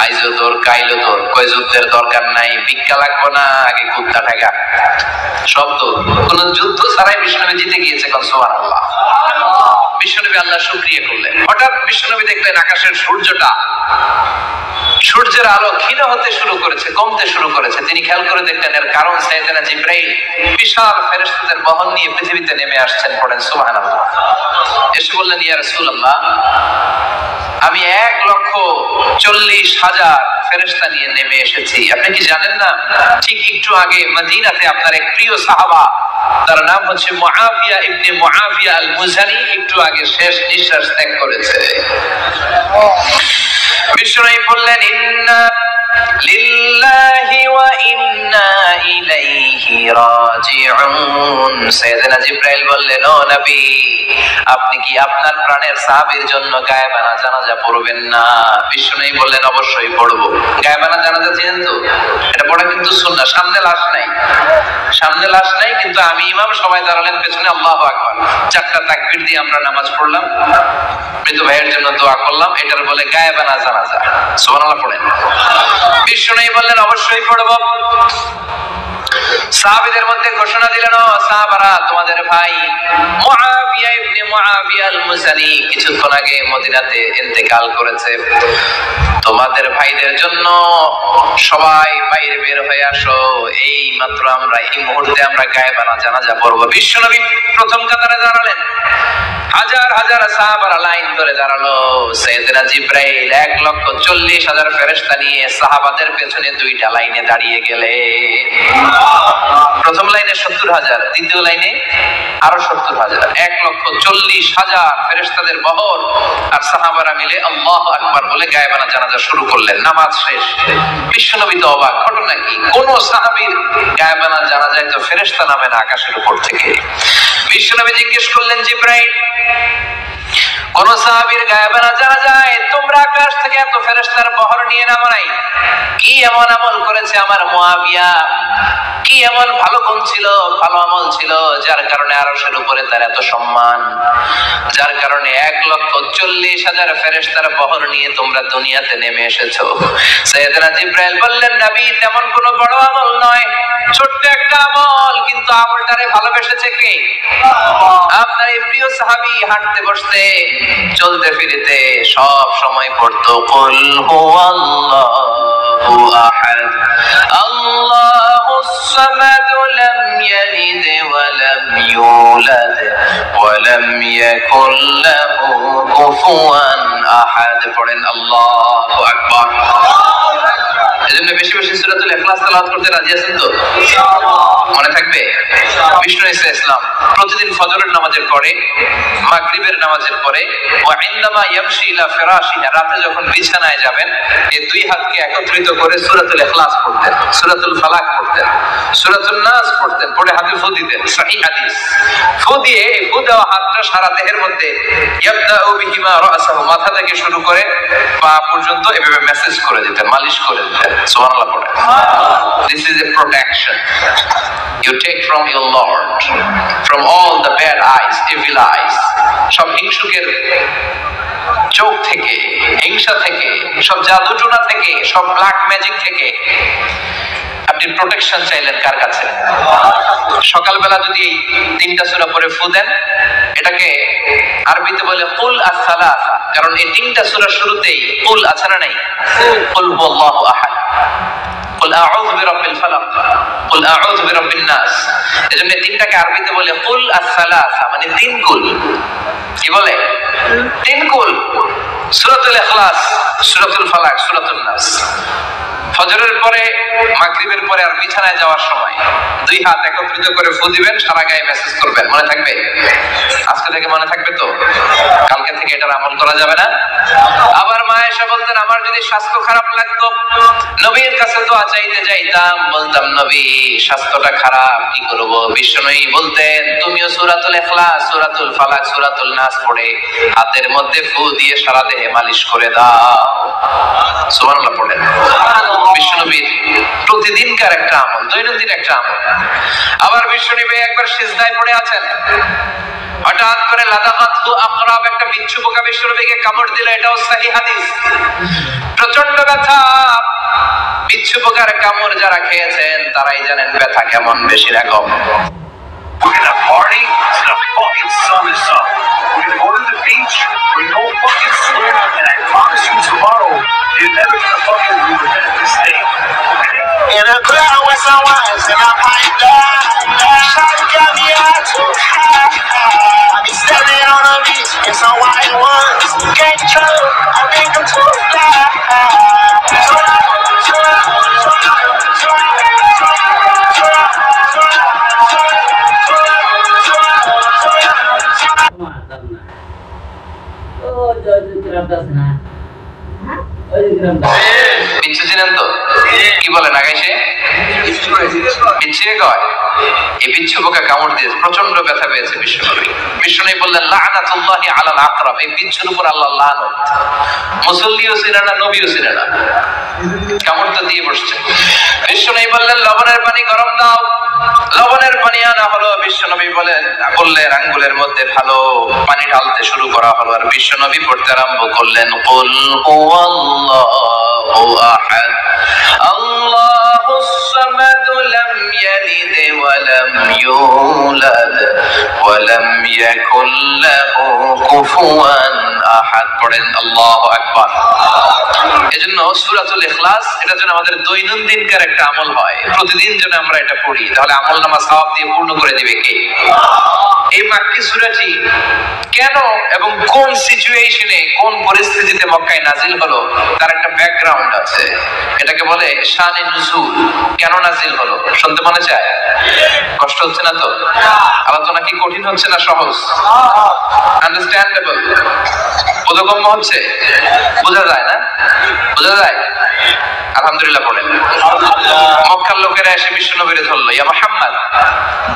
আইজো দৌড়, কাইলো দৌড়, কই যুদ্ধের দরকার নাই, ভিক্ষা লাগবো না, আগে কুত্তা ঠেকা, সব দৌড়। কোন যুদ্ধ ছাড়াই বিশ্বনবী জিতে গিয়েছে। সুবহানাল্লাহ। বিশ্বনবী আল্লাহ শুকরিয়া করলেন। হঠাৎ বিশ্বনবী দেখলেন আকাশের সূর্যের আলো ক্ষীণ হতে শুরু করেছে, কমতে শুরু করেছে। তিনি খেয়াল করে দেখলেন এর কারণ সাইয়েদনা জিবরাইল বিশাল ফেরেশতাদের বহন নিয়ে পৃথিবীতে নেমে আসছেন। পড়েন সুবহানাল্লাহ। এসে বললেন, ইয়া রাসূলুল্লাহ, আমি 1,40,000 ফেরেশতা নিয়ে নেমে এসেছি। আপনি কি জানেন না, ঠিক একটু আগে মদিনাতে আপনার এক প্রিয় সাহাবা, তার নাম হচ্ছে মুআবিয়া ইবনে মুআবিয়া আল মুজানি, একটু আগে শেষ নিঃশ্বাস ত্যাগ করেছে। বিশ্বনবী বললেন, ইন্না লিল্লাহি ওয়া ইন্না ইলাইহি রাজিউন। সাইয়েদনা জিবরাইল বললেন, ও নবী, আপনি কি আপনার প্রাণের সাহাবীর জন্য গায়েবানা জানাজা পড়বেন না? বিশ্বনবী বললেন, অবশ্যই পড়বো। গায়েবানা জানাজা চিনেন তো? এটা পড়া কিন্তু সুন্নাহ। সামনে লাশ নাই, কিন্তু আমি ইমাম, সবাই দাঁড়ালেন পেছনে, আল্লাহু আকবার, 4টা তাকবীর দিয়ে আমরা নামাজ পড়লাম, মৃত ভাইয়ের জন্য দোয়া করলাম। এটার বলে গায়েবানা জানাজা। সুবহানাল্লাহ পড়েন। বিশ্বনবী বললেন, অবশ্যই পড়ব। সাহাবীদের মধ্যে ঘোষণা দিলেন, ও সাহাবারা, তোমাদের ভাই মুআবিয়া ইবনে মুআবিয়া আল মুজানি কিছুক্ষণ আগে মদিনাতে ইন্তেকাল করেছে। তোমাদের ভাইদের জন্য সবাই বাইরে বের হয়ে আসো, এই মাত্র আমরা এই মুহূর্তে আমরা গায়েবানা জানাজা পড়ব। বিশ্বনবী প্রথম কাতারে দাঁড়ালেন। হাজার হাজার সাহাবারা লাইন ধরে দাঁড়ালো। সাইয়েদনা জিবরাইল 1,40,000 ফেরেশতা নিয়ে সাহাবাদের পেছনে 2টা লাইনে দাঁড়িয়ে গেলে। প্রথম লাইনে 70,000, দ্বিতীয় লাইনে আরো 70,000, 1,40,000 ফেরেশতাদের বহর। আর সাহাবারা মিলে আল্লাহু আকবার বলে গায়েবানা জানাজা শুরু করলেন। নামাজ শেষ। বিশ্বনবী তো অবাক, ঘটনা কি? কোন সাহাবীর গায়েবানা জানাজায় তো ফেরেশতা নামে না আকাশের উপর থেকে। বিশ্বনবী জিজ্ঞেস করলেন, জিবরাইল, কোন সাহাবীর গায়েবানা জানাজায় তোমরা আকাশ থেকে এত ফেরেশতার বহর নিয়ে নামো নাই? কি এমন আমল করেছে আমার মুআবিয়া? কি এমন ভালো গুণ ছিল, ভালো আমল ছিল, যার কারণে আরশের উপরে তার এত সম্মান, যার কারণে 1,40,000 ফেরেশতার বহর নিয়ে তোমরা দুনিয়াতে নেমে এসেছো? সাইয়েদনা জিবরাইল বললেন, নবী, তেমন কোনো বড় আমল নয়, ছোট্ট একটা আমল, কিন্তু আমলটারে ভালোবেসেছে কে? আপনার এই প্রিয় সাহাবী হাঁটতে বসতে চলতে ফিরতে সব সময় পড়তো, কুল হুয়াল্লাহু আহাদ আল্লাহুস সামাদ লাম ইয়ালিদ ওয়া লাম ইউলাদ ওয়া লাম ইয়াকুল লাহু কুফুয়ান আহাদ। পড়েন আল্লাহু আকবার। এজন্য বেশি বেশি সূরাতুল ইখলাস তেলাওয়াত করতে রাজি আছেন তো? মনে থাকবে? বিষ্ণু ইসলাম প্রতিদিন ফজরের নামাজের পরে, মাগরিবের নামাজের পরে, ওয়া ইনদামা ইয়ামশি ইলা ফিরাশিহি, রাতে যখন বিছানায় যাবেন, এই 2 হাতকে একত্রিত করে সূরাতুল ইখলাস পড়তেন, সূরাতুল ফালাক পড়তেন, সূরাতুন নাস পড়তেন, পড়ে হাতে ফু দিতেন। সহিহ হাদিস। ফু দিয়ে ফু দেওয়া হাতটা সারা দেহের মধ্যে ইয়াবদাউ বিহিমা রাসাহু, মাথা থেকে শুরু করে পা পর্যন্ত এভাবে মেসেজ করে দিতেন, মালিশ করে দিতেন। সুবহানাল্লাহ পড়েন। This is a protection you take from your Lord, from all the bad eyes, evil eyes, সব হিংসুকের চোখ থেকে, হিংসা থেকে, সব জাদুটোনা থেকে, সব ব্ল্যাক ম্যাজিক থেকে আপনি প্রোটেকশন চাইলেন কার কাছে? সকালবেলা যদি এই 3টা সূরা পড়ে ফু দেন, এটাকে আরবিতে বলে কুল আস-সালাসা, কারণ এই 3টা সূরার শুরুতেই কুল আছে না নাই? কুল হুয়াল্লাহু আহাদ, কুল আউযু বিরাব্বিল ফালাক, কুল আউযু বিরাব্বিন নাস। এজন্য 3টাকে আরবিতে বলে কুল আস-সালাসা, মানে 3 কুল। কি বলে? 3 কুল। সূরাতুল ইখলাস, সূরাতুল ফালাক, সূরাতুন নাস। ফজরের পরে মাগরিবের পরে আর বিছানায় যাওয়ার সময় দুই হাত একত্রিত করে ফু দিবেন, সারা গায়ে মেসেজ করবেন। মনে থাকবে? আজকে থেকে মনে থাকবে তো? কালকে থেকে এটার আমল করা যাবে না? আবার মা এসে বলতেন, আমার যদি স্বাস্থ্য খারাপ লাগতো নবীর কাছে দোয়া চাইতে যাইতাম, বলতাম নবী স্বাস্থ্যটা খারাপ, কি করব? বিশ্বনবী বলতেন, তুমিও সূরাতুল ইখলাস, সূরাতুল ফালাক, সূরাতুল নাস পড়ে হাতের মধ্যে ফু দিয়ে সারা দেহে মালিশ করে দাও। সুবহানাল্লাহ পড়েন। বিশ্বনবীর প্রতিদিনকার একটা আমল, দৈনন্দিন একটা আমল। আবার বিশ্বনবী একবার সিজদায় পড়ে আছেন, হঠাৎ করে লাদাগাতহু আকরাব, একটা বিচ্ছু পোকা বিশ্বনবীকে কামড় দিল। এটাও সহিহ হাদিস। প্রচন্ড ব্যথা। বিচ্ছু পোকার কামড় যারা খেয়েছেন তারাই জানেন ব্যথা কেমন, বেশি না কম। We're gonna party till the fucking sun is up. We're gonna go to the beach. We're gonna go fucking swim. And I promise you tomorrow, you're never gonna fucking regret this day. Okay? In a cloud with some wines and I pipe down. Shawty got me out too high. I be stepping on the beach in some white ones. Can't control, I think I'm too fly. বিচ্ছু চিনেন তো? কি বলেন আগাইছে? বিচ্ছু কয়। এই বিচ্ছু পোকা কামড় দিয়েছে, প্রচন্ড ব্যথা পেয়েছে বিশ্বনবী। বিশ্বনবী বললেন লাআনাতুল্লাহি আলাল আকরাব, এই বিচ্ছুর উপর আল্লাহর লানত। মুসল্লিও ছিলেন না, নবীও ছিলেন না, কামড় তো দিয়ে বসছে। বিশ্বনবী বললেন লবণের পানি গরম দাও। লবণের পানি আনা হলো। বিশ্বনবী বললেন আঙ্গুলের মধ্যে ভালো পানি ঢালতে শুরু করা হলো। আর বিশ্বনবী পড়তে আরম্ভ করলেন, কুল হুয়াল্লাহু আহাদ আল্লাহুস সামাদ লাম ইয়ালিদ ওয়া লাম ইউলাদ ওয়া লাম ইয়াকুল লাহু কুফুয়ান আহাদ। পড়েন আল্লাহু আকবার। এজন্য সূরাতুল ইখলাস এটা যেন আমাদের দৈনন্দিনকার একটা আমল হয়, প্রতিদিন যেন আমরা এটা পড়ি, তাহলে আমলনামা সওয়াব দিয়ে পূর্ণ করে দিবে কে? এই মাক্কি সূরাটি কেন এবং কোন সিচুয়েশনে, কোন পরিস্থিতিতে মক্কায় নাজিল হলো তার একটা ব্যাকগ্রাউন্ড আছে। এটাকে বলে শানে নুজুল। কেন নাজিল হলো শুনতে মনে চায়? কষ্ট হচ্ছে না তো? আলোচনা কি কঠিন হচ্ছে না সহজ? আন্ডারস্ট্যান্ডেবল? বোধগম্য হচ্ছে? বোঝা যায় না? বোঝা যায়? আলহামদুলিল্লাহ পড়েন। মক্কার লোকেরা এসে বিশ্বনবীরে ধরলো, ইয়া মুহাম্মদ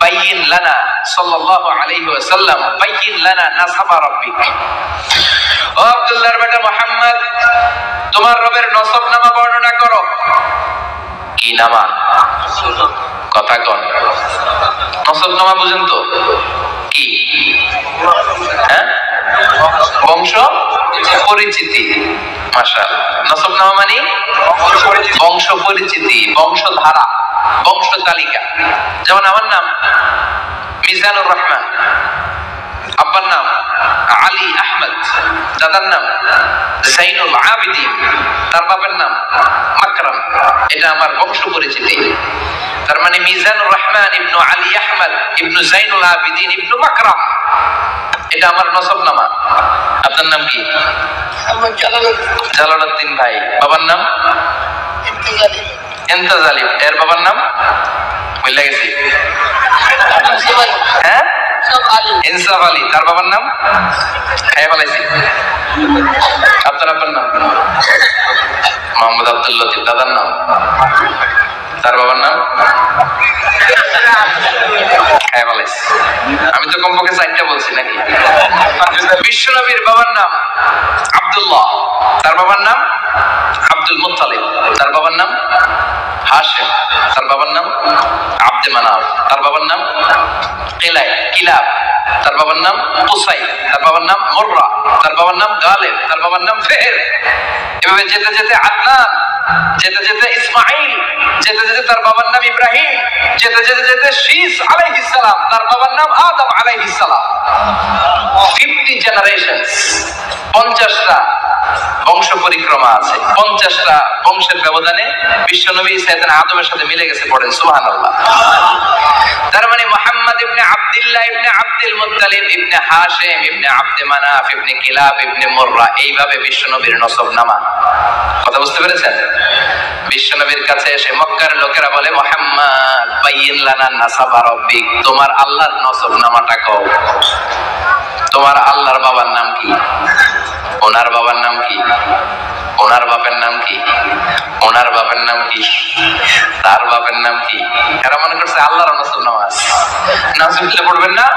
বাইয়িন লানা সাল্লাল্লাহু আলাইহি ওয়াসাল্লাম বাইয়িন লানা নাসাবা রাব্বিক। ও আব্দুল্লাহর বেটা মুহাম্মদ, তোমার রবের নসবনামা বর্ণনা করো। কি নামা? কথা কোন? নসবনামা বুঝেন তো কি? হ্যাঁ, বংশ পরিচিতি। মাশাআল্লাহ। নসবনামা মানে বংশ পরিচিতি, বংশধারা, বংশ তালিকা। যেমন আমার নাম মিজানুর রহমান, আব্বার নাম আলী আহমদ, দাদার নাম জাইনুল আবিদিন, তার বাবার নাম আকরাম। এটা আমার বংশ পরিচিতি। তার মানে মিজানুর রহমান ইবনু আলী আহমদ ইবনু জাইনুল আবিদিন ইবনু আকরাম, এটা আমার নসবনামা। আপনার নাম কি? জালালউদ্দিন ভাই। বাবার নাম ইমতাজ আলী। এর বাবার নাম বলে গেছি, হ্যাঁ, ইনসাফ আলী। তার বাবার নাম খাইয়া ফেলাইছি। আপনার আব্বার নাম মোহাম্মদ আব্দুল লতিফ। দাদার নাম, তার বাবার নাম খাইয়া ফেলাইছি। আমি তো কমপক্ষে 4টা বলছি নাকি? বিশ্বনবীর বাবার নাম আব্দুল্লাহ, তার বাবার নাম আব্দুল মুত্তালিব, তার বাবার নাম হাশিম, তার বাবার নাম আব্দে মানাফ, তার বাবার নাম কিলাব, তার বাবার নাম কুসাই, তার বাবার নাম মুররা, তার বাবার নাম গালিব, তার বাবার নাম ফেহের। এভাবে যেতে যেতে আদনান, যেতে যেতে ইসমাইল, যেতে যেতে তার বাবার নাম ইব্রাহিম, যেতে যেতে যেতে শীস আলাইহিস সালাম, তার বাবার নাম আদম আলাইহিস সালাম। 50 জেনারেশনস, 50টা বংশ পরিক্রমা আছে। 50টা বংশের ব্যবধানে বিশ্বনবী সাইয়েদনা আদমের সাথে মিলে গেছে। পড়েন সুবহানাল্লাহ। তার মানে মুহাম্মদ ইবনে আব্দুল্লাহ ইবনে আব্দুল মুত্তালিব ইবনে হাশিম ইবনে আব্দে মানাফ ইবনে কিলাব ইবনে মুররা, এইভাবে বিশ্বনবীর নসবনামা। কথা বুঝতে পেরেছেন? বিশ্বনবীর কাছে এসে মক্কার লোকেরা বলে, মুহাম্মদ বাইয়িন লানা নাসাবা রাব্বিক, তোমার আল্লাহর নসব নামাটা কও। তোমার আল্লাহর বাবার নাম কি? ওনার বাবার নাম কি? ওনার বাপের নাম কি? ওনার বাপের নাম কি? তার বাপের নাম কি? এরা মনে করছে আল্লাহর নসব নামাজ। নাউজুবিল্লাহ পড়বেন না?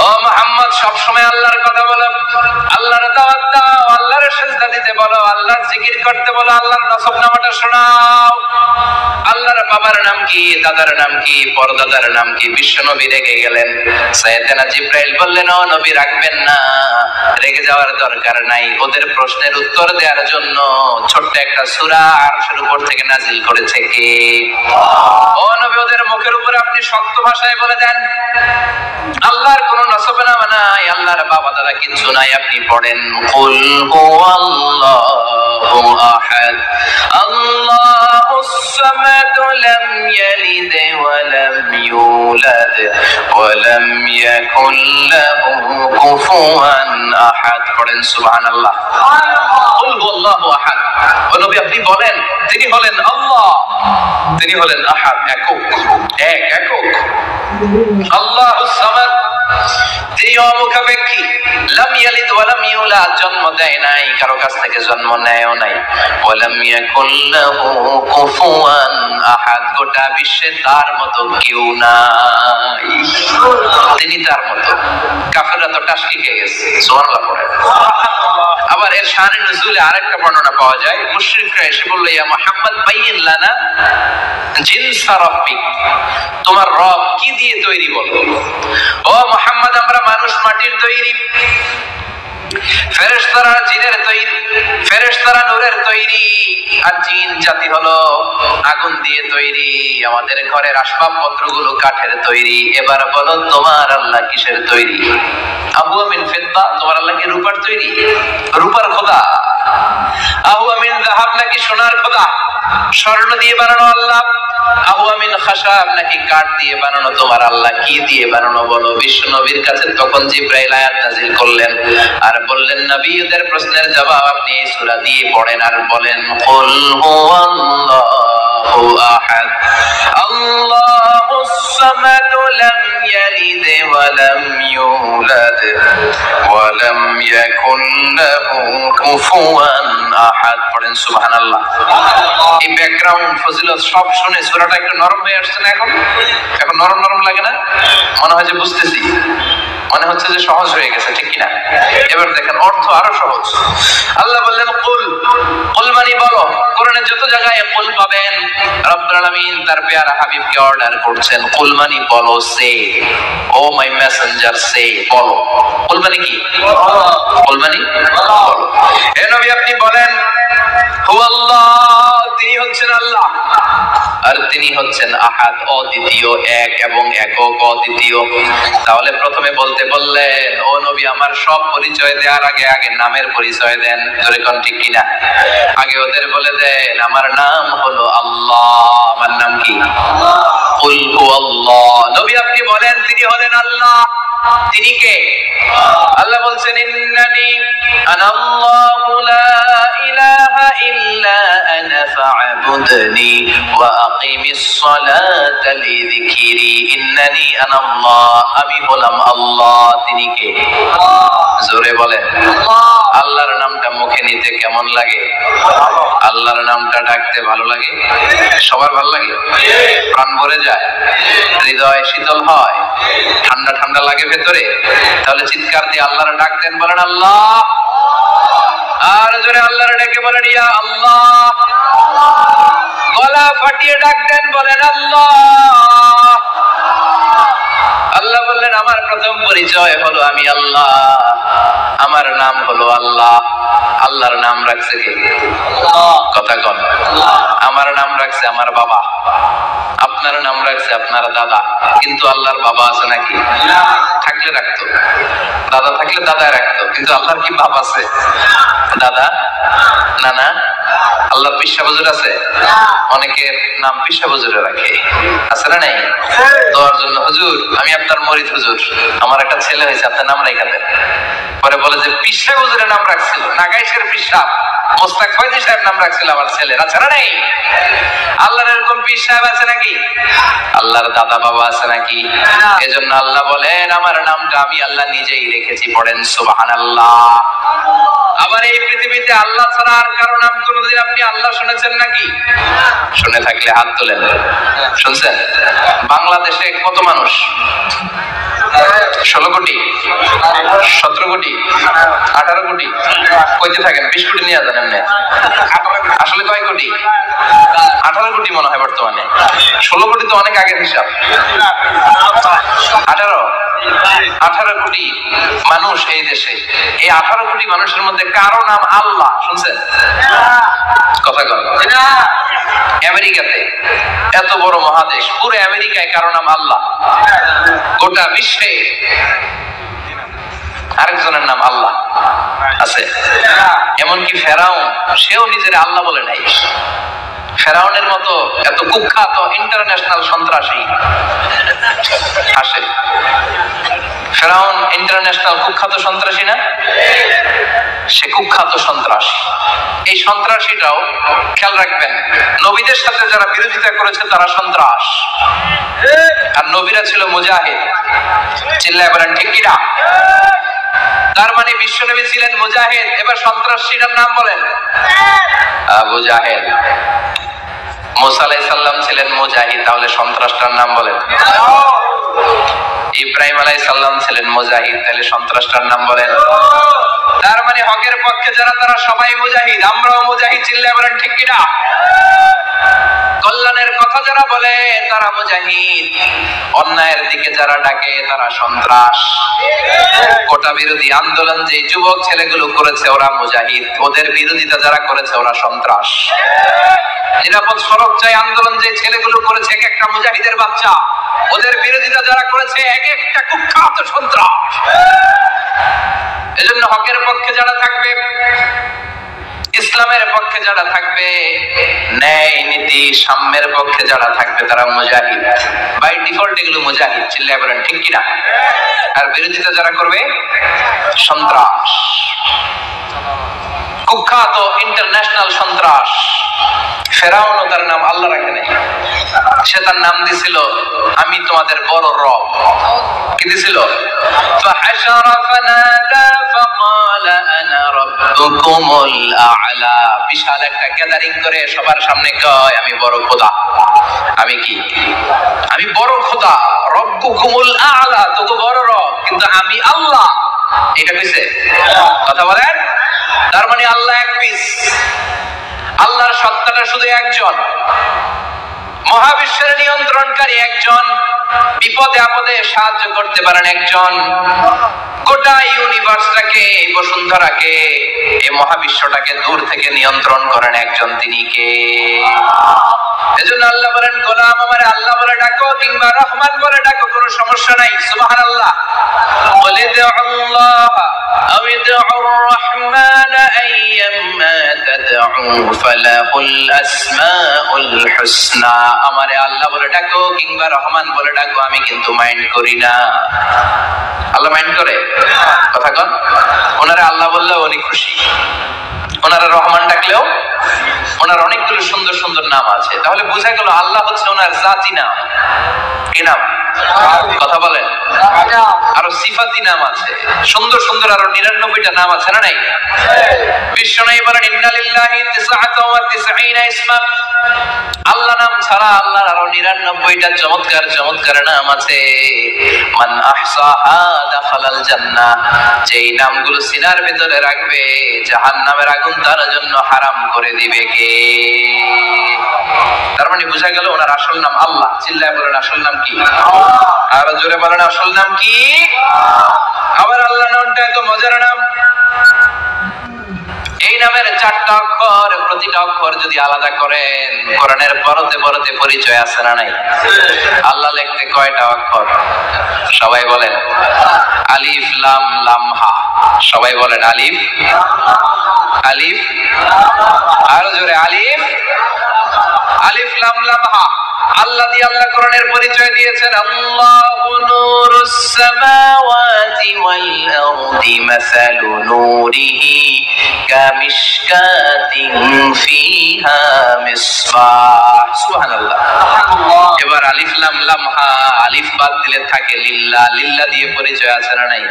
ও মুহাম্মদ, সবসময় আল্লাহর কথা বলো, আল্লাহর দাওয়াত দাও, আল্লাহর সিজদা দিতে বলো, আল্লাহর জিকির করতে বলো, আল্লাহর নসবনামাটা শোনাও। আল্লাহর বাবার নাম কি, দাদার নাম কি, পরদাদার নাম কি? বিশ্বনবী রেগে গেলেন। সাইয়েদনা জিবরাইল বললেন, ও নবী রাখবেন না, রেগে যাওয়ার দরকার নাই। ওদের প্রশ্নের উত্তর দেওয়ার জন্য ছোট্ট একটা সূরা আরশের উপর থেকে নাজিল করেছে কে? ও নবী, ওদের মুখের উপরে আপনি শক্ত ভাষায় বলে দেন, আল্লাহর কোন নসবনামা নাই, আল্লাহর বাবা দাদা কিছু নাই। আপনি পড়েন, কুল হুয়াল্লাহু আহাদ, আল্লাহুস সামাদ, লাম ইয়ালিদ ওয়া লাম ইউলাদ ওয়া লাম ইয়াকুল লাহু কুফুয়ান আহাদ। পড়েন সুবহানাল্লাহ। কুল হুয়াল্লাহু আহাদ। ও নবী আপনি বলেন, তিনি হলেন আল্লাহ, তিনি হলেন আহাদ, একক, একক। আল্লাহুস সামাদ, তিনি অমুখাপেক্ষী, লাম ইয়ালিদ ওয়া লাম ইউলাদ, জন্ম দেয় নাই, কারো কাছ থেকে জন্ম নেয়ও নাই, ওয়া লাম ইয়াকুল লাহু কুফুয়ান আহাদ, গোটা বিশ্বে তার মতো কেউ নাই, তিনি তার মতো। কাফেররা তো টাসকি খেয়ে গেছে, সুবহানাল্লাহ পড়ে। আবার এর শানে নুজুলে আরেকটা বর্ণনা পাওয়া যায়, মুশরিকরা এসে বলল, ইয়া মুহাম্মদ বাইয়িন লানা জিনসা রাব্বিক, তোমার রব কি দিয়ে তৈরি বলো। ও মুহাম্মদ, আমরা মানুষ মাটির তৈরি, ফেরেশতারা জিনের তৈরি, ফেরেশতারা নূরের তৈরি, আর জিন জাতি হলো আগুন দিয়ে তৈরি, আমাদের ঘরের আসবাবপত্রগুলো কাঠের তৈরি। এবার বলো তোমার আল্লাহ কিসের তৈরি? আহুয়া মিন ফিদ্দা, তোমার আল্লাহ কি রূপার তৈরি? রূপার খোদা? আহুয়া মিন যাহাব, নাকি সোনার খোদা? স্বর্ণ দিয়ে বানানো আল্লাহ? আহুয়া মিন খাশাব, নাকি কাঠ দিয়ে বানানো তোমার আল্লাহ? কি দিয়ে বানানো বলো? বিশ্ব নবীর কাছে তখন জিবরাইল আয়াত নাযিল করলেন আর বললেন, নবী ওদের প্রশ্নের জবাব আপনি এই সূরা দিয়ে পড়েন আর বলেন, কুল হুয়াল্লাহু আহাদ, আল্লাহুস সামাদ, লাম ইয়ালিদ ওয়া লাম ইউলাদ ওয়া লাম ইয়াকুল লাহু কুফুয়ান আহাদ। পড়েন সুবহানাল্লাহ। এই ব্যাকগ্রাউন্ড ফজিলত সব শুনে সূরাটা একটু নরম হয়ে আসছে না? এখন এখন নরম নরম লাগে না? মনে হয় যে বুঝতেছি, মনে হচ্ছে যে সহজ হয়ে গেছে, ঠিক কিনা? এবার দেখেন অর্থ আরো সহজ। আল্লাহ বললেন কুল, কুল মানে বলো। কোরআনে যত জায়গায় কুল পাবেন, রব্বুল আলামিন তার পেয়ারা হাবিবকে অর্ডার করছেন, কুল মানে বলো, সে, ও মাই মেসেঞ্জার, সে, বলো। কুল মানে কি? কুল মানে বলো। হে নবী আপনি বলেন, হুয়াল্লাহ, তিনি হচ্ছেন আল্লাহ, আর তিনি হচ্ছেন আহাদ, অদ্বিতীয়, এক এবং একক, অদ্বিতীয়। তাহলে প্রথমে বলতে বললেন, ও নবী আমার সব পরিচয় দেওয়ার আগে আগে নামের পরিচয় দেন, ধরে কোন ঠিক কিনা? আগে ওদের বলে দেন আমার নাম হলো আল্লাহ। আমার নাম কি? কুল হুয়াল্লাহ। নবী আপনি বলেন তিনি হলেন আল্লাহ, তিনি কে? আল্লাহ বলছেন, ইন্নানি আনাল্লাহু লা ইলাহা ইল্লা আনা ফা'বুদনি ওয়া আকিমিস সালাতা লিযিকরি। ইন্নানি আনাল্লাহ, আমি হলাম আল্লাহ, তিনি কে? জোরে বলেন। আল্লাহর নামটা মুখে নিতে কেমন লাগে? আল্লাহর নামটা ডাকতে ভালো লাগে? সবার ভালো লাগে? প্রাণ ভরে যায়, হৃদয় শীতল হয়, ঠান্ডা ঠান্ডা লাগে ভেতরে? তাহলে চিৎকার দিয়ে আল্লাহর ডাক দেন, বলেন আল্লাহ। আর জোরে আল্লাহর ডেকে বলেন ইয়া আল্লাহ। গলা ফাটিয়ে ডাক দেন, বলেন আল্লাহ। আল্লাহ বললেন আমার প্রথম পরিচয় হলো আমি আল্লাহ, আমার নাম হলো আল্লাহ। আল্লাহর নাম রাখছে কে? কথা কন। আমার নাম রাখছে আমার বাবা, আপনার নাম রাখছে আপনার দাদা, কিন্তু আল্লাহর বাবা আছে নাকি? থাকলে রাখতো, দাদা থাকলে দাদা রাখতো, কিন্তু আল্লাহর কি বাপ আছে? দাদা, নানা, আল্লাহর পিসা হুজুর আছে? অনেকের নাম পিসা হুজুরে রাখে, আছে না নাই? দোয়ার জন্য, হুজুর আমি আপনার মরিদ হুজুর, আমার একটা ছেলে হয়েছে, আপনার নাম রাখা দেন। পরে বলে যে পিসা হুজুরের নাম রাখছিল, নাগাইশের পিসা মোস্তাক ফয়জি সাহেব নাম রাখছিল আমার ছেলের, আছে না নাই? আল্লাহর এরকম পীর সাহেব আছে নাকি? আল্লাহর দাদা বাবা আছে নাকি? এজন্য আল্লাহ বলেন আমার নামটা আমি আল্লাহ নিজেই রেখেছি, পড়েন সুবহানাল্লাহ। আবার এই পৃথিবীতে আল্লাহ ছাড়া আর কারো নাম কোনদিন আপনি আল্লাহ শুনেছেন নাকি? শুনে থাকলে হাত তোলেন। শুনছেন? বাংলাদেশে কত মানুষ? 16 কোটি, 17 কোটি, 18 কোটি, কইতে থাকেন, 20 কোটি নিয়ে যান এমনি। আসলে কয় কোটি? 18 কোটি মনে হয় বর্তমানে। 16 কোটি তো অনেক আগের হিসাব। 18 কোটি মানুষ এই দেশে। এই 18 কোটি মানুষের মধ্যে কারো নাম আল্লাহ শুনছেন? কথা কন। আমেরিকাতে, এত বড় মহাদেশ, পুরো আমেরিকায় কারো নাম আল্লাহ? গোটা বিশ্বে আরেকজনের নাম আল্লাহ আছে? এমনকি ফেরাউন, সেও নিজের আল্লাহ বলে নাই। ফেরাউনের মতো এত কুখ্যাত ইন্টারন্যাশনাল সন্ত্রাসী আসে। ফেরাউন ইন্টারন্যাশনাল কুখ্যাত সন্ত্রাসী না? সে কুখ্যাত সন্ত্রাসী। এই সন্ত্রাসীরাও, খেয়াল রাখবেন, নবীদের সাথে যারা বিরোধিতা করেছে তারা সন্ত্রাস, আর নবীরা ছিল মুজাহিদ। চিল্লায় বলেন ঠিক কিনা? তার মানে বিশ্বনবী ছিলেন মুজাহিদ। এবার সন্ত্রাসীটার নাম বলেন। আবু জাহেল। মুসা আলাইহিস সালাম ছিলেন মুজাহিদ, তাহলে সন্ত্রাসটার নাম বলেন। ইব্রাহিম আলাইহিস সালাম ছিলেন মুজাহিদ, তাহলে সন্ত্রাসটার নাম বলেন। তার মানে হকের পক্ষে যারা তারা সবাই মুজাহিদ, আমরাও মুজাহিদ। চিল্লায় বলেন ঠিক কিনা? কল্যাণের কথা যারা বলে তারা মুজাহিদ, অন্যায়ের দিকে যারা ডাকে তারা সন্ত্রাস। কোটা বিরোধী আন্দোলন যে যুবক ছেলেগুলো করেছে ওরা মুজাহিদ, ওদের বিরোধিতা যারা করেছে ওরা সন্ত্রাস। নিরাপদ সড়ক চাই আন্দোলন যে ছেলেগুলো করেছে এক একটা মুজাহিদের বাচ্চা, ওদের বিরোধিতা যারা করেছে এক একটা কুখ্যাত সন্ত্রাস। এজন্য হকের পক্ষে যারা থাকবে, ইসলামের পক্ষে যারা থাকবে, ন্যায় নীতি সাম্যের পক্ষে যারা থাকবে তারা মুজাহিদ। বাই ডিফল্ট এগুলো মুজাহিদ। চিল্লায় বলেন ঠিক কিনা? আর বিরোধিতা যারা করবে সন্ত্রাস, কুখ্যাত ইন্টারন্যাশনাল সন্ত্রাস। ফেরাউনও তার নাম আল্লাহ রাখে নাই, সে তার নাম দিছিল আমি তোমাদের বড় রব। কি দিছিল? ফাহাশারা ফানাদা ফাকালা আনা রাব্বুকুমুল আ'লা। বিশাল একটা গ্যাদারিং করে সবার সামনে কয় আমি বড় খোদা। আমি কি? আমি বড় খোদা। রব্বুকুমুল আ'লা, তো বড় রব, কিন্তু আমি আল্লাহ। এটা কইছে? কথা বলেন। তার মানে আল্লাহ এক পিস। আল্লাহর সত্তাটা শুধু একজন, মহাবিশ্বের নিয়ন্ত্রণকারী একজন, বিপদে আপদে সাহায্য করতে পারেন একজন, গোটা ইউনিভার্সটাকে, বসুন্ধরাকে, এই মহাবিশ্বটাকে দূর থেকে নিয়ন্ত্রণ করেন একজন, তিনি কে? এজন্য আল্লাহ বলেন গোলাম আমারে আল্লাহ বলে ডাকো কিংবা রহমান বলে ডাকো, কোনো সমস্যা নাই। সুবহানাল্লাহ। বলে দাও আল্লাহ আও দাউর রহমান আইয়াম্মা তাদউ ফালাহুল আসমাউল হুসনা। আমারে আল্লাহ বলে ডাকো কিংবা রহমান বলে ডাকো, আমি কিন্তু মাইন্ড করি না। আল্লাহ মাইন্ড করে? কথা কন। ওনারে আল্লাহ বললেও উনি খুশি, ওনারা রহমান ডাকলেও ওনার অনেকগুলো সুন্দর সুন্দর নাম আছে। তাহলে বোঝা গেল আল্লাহ হচ্ছে ওনার জাতি নাম। কি নাম? কথা বলেন। আরো সিফাতি নাম আছে, সুন্দর সুন্দর আরো 99টা নাম আছে না নাই? বিশ্বনবী বলেন ইন্নালিল্লাহি 99 ইসমা। আল্লাহ নাম ছাড়া আল্লাহর আরো 99টা চমৎকার চমৎকার নাম আছে। মান আহসাহা দাখালাল জান্নাহ। যেই নামগুলো সিনার ভিতরে রাখবে জাহান্নামের আগুন তার জন্য হারাম করে দিবে কে? তার মানে বোঝা গেল ওনার আসল নাম আল্লাহ। চিল্লায় বলেন আসল নাম কি? আর জোরে বলেন আসল নাম কি? আবার আল্লাহ নামটা এত মজার নাম। এই নামের 4টা অক্ষর, প্রতিটা অক্ষর যদি আলাদা করেন কোরআনের পরতে পরতে পরিচয় আছে না নাই? আল্লাহ লিখতে কয়টা অক্ষর? সবাই বলেন। আলিফ লাম লাম হা। সবাই বলেন আলিফ আলিফ, আরো জোরে আলিফ আলিফ লাম লাম হা। আল্লাহ দিয়ে আল্লাহ কোরআনের পরিচয় দিয়েছেন, আল্লাহু নূরুস সামাওয়াতি ওয়াল আরদি মাসালু নূরিহি কামিশকাতিন ফিহা মিসবাহ। সুবহানাল্লাহ। এবার আলিফ লাম লাম হা, আলিফ বাদ দিলে থাকে লিল্লাহ। লিল্লাহ দিয়ে পরিচয় আছে না নাই?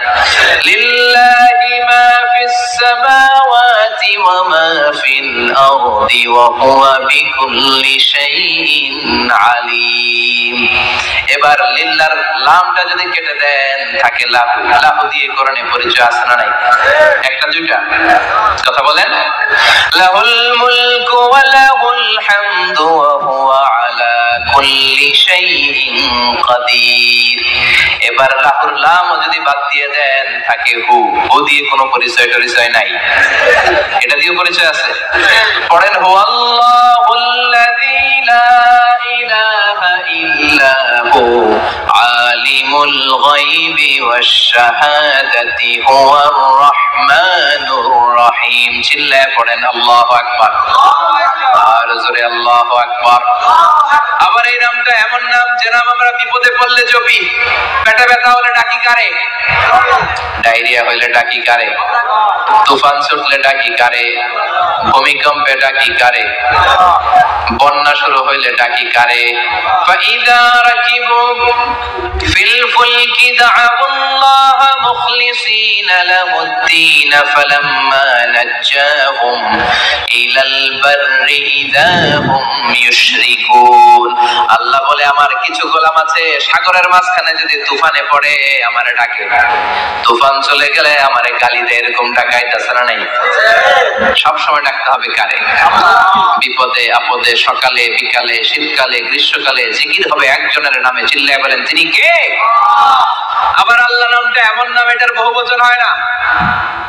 লিল্লাহি মা ফিস সামাওয়াতি ওয়া মা ফিল আরদি ওয়া হুয়া বিকুল্লি শাইইন আলিম। এবার লিল্লাহর লামটা যদি কেটে দেন থাকে লাহু। লাহু দিয়ে কোরআনে পরিচয় আছে না নাই? একটা দুইটা কথা বলেন। লাহুল মুলকু ওয়া লাহুল হামদু ওয়া হুয়া আলা কুল্লি শাইইন কাদির। এবার লাহুর লাম যদি বাদ দিয়ে দেন থাকে হু। হু দিয়ে কোনো পরিচয় টরিচয় নাই, এটা দিয়ে পরিচয় আছে। পড়েন হুয়াল্লাহুল্লাযী লা ইলাহা ইল্লা হু আলিমুল গায়বি ওয়াশ শাহাদাতি হুয়ার রহমানুর রহিম। চিল্লায়ে পড়েন আল্লাহু আকবার। আর জোরে আল্লাহু আকবার। আবার এই নামটা এমন নাম যে নাম আমরা বিপদে পড়লে জপি। পেটে ব্যথা হলে ডাকি কারে? ডায়রিয়া হইলে ডাকি কারে? তুফান ছুটলে ডাকি কারে? ভূমিকম্পে ডাকি কারে? বন্যা শুরু হইলে ডাকি কারে? ফাইদা রাকিবু ফিল ফুলকি দা'আউল্লাহ মুখলিসিনা লাহুদ্দিন ফালাম্মা নাজ্জাহুম ইলাল বাররি ইযা হুম ইউশরিকুন। আল্লাহ বলে আমার কিছু গোলাম আছে সাগরের মাঝখানে যদি তুফানে পড়ে আমারে ডাকে, তুফান চলে গেলে আমারে গালি দেয়। এরকম ডাকাইতেছে না নাই? সব সময় ডাকতে হবে কারে? বিপদে আপদে, সকালে বিকালে, শীতকালে গ্রীষ্মকালে জিকির হবে একজনের নামে। চিল্লায় বলেন তিনি কে? আবার আল্লাহ নামটা এমন নাম এটার বহুবচন হয় না,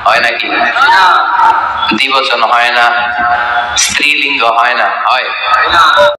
হয় নাকি? দ্বিবচন হয় না, স্ত্রীলিঙ্গ হয় না, হয়?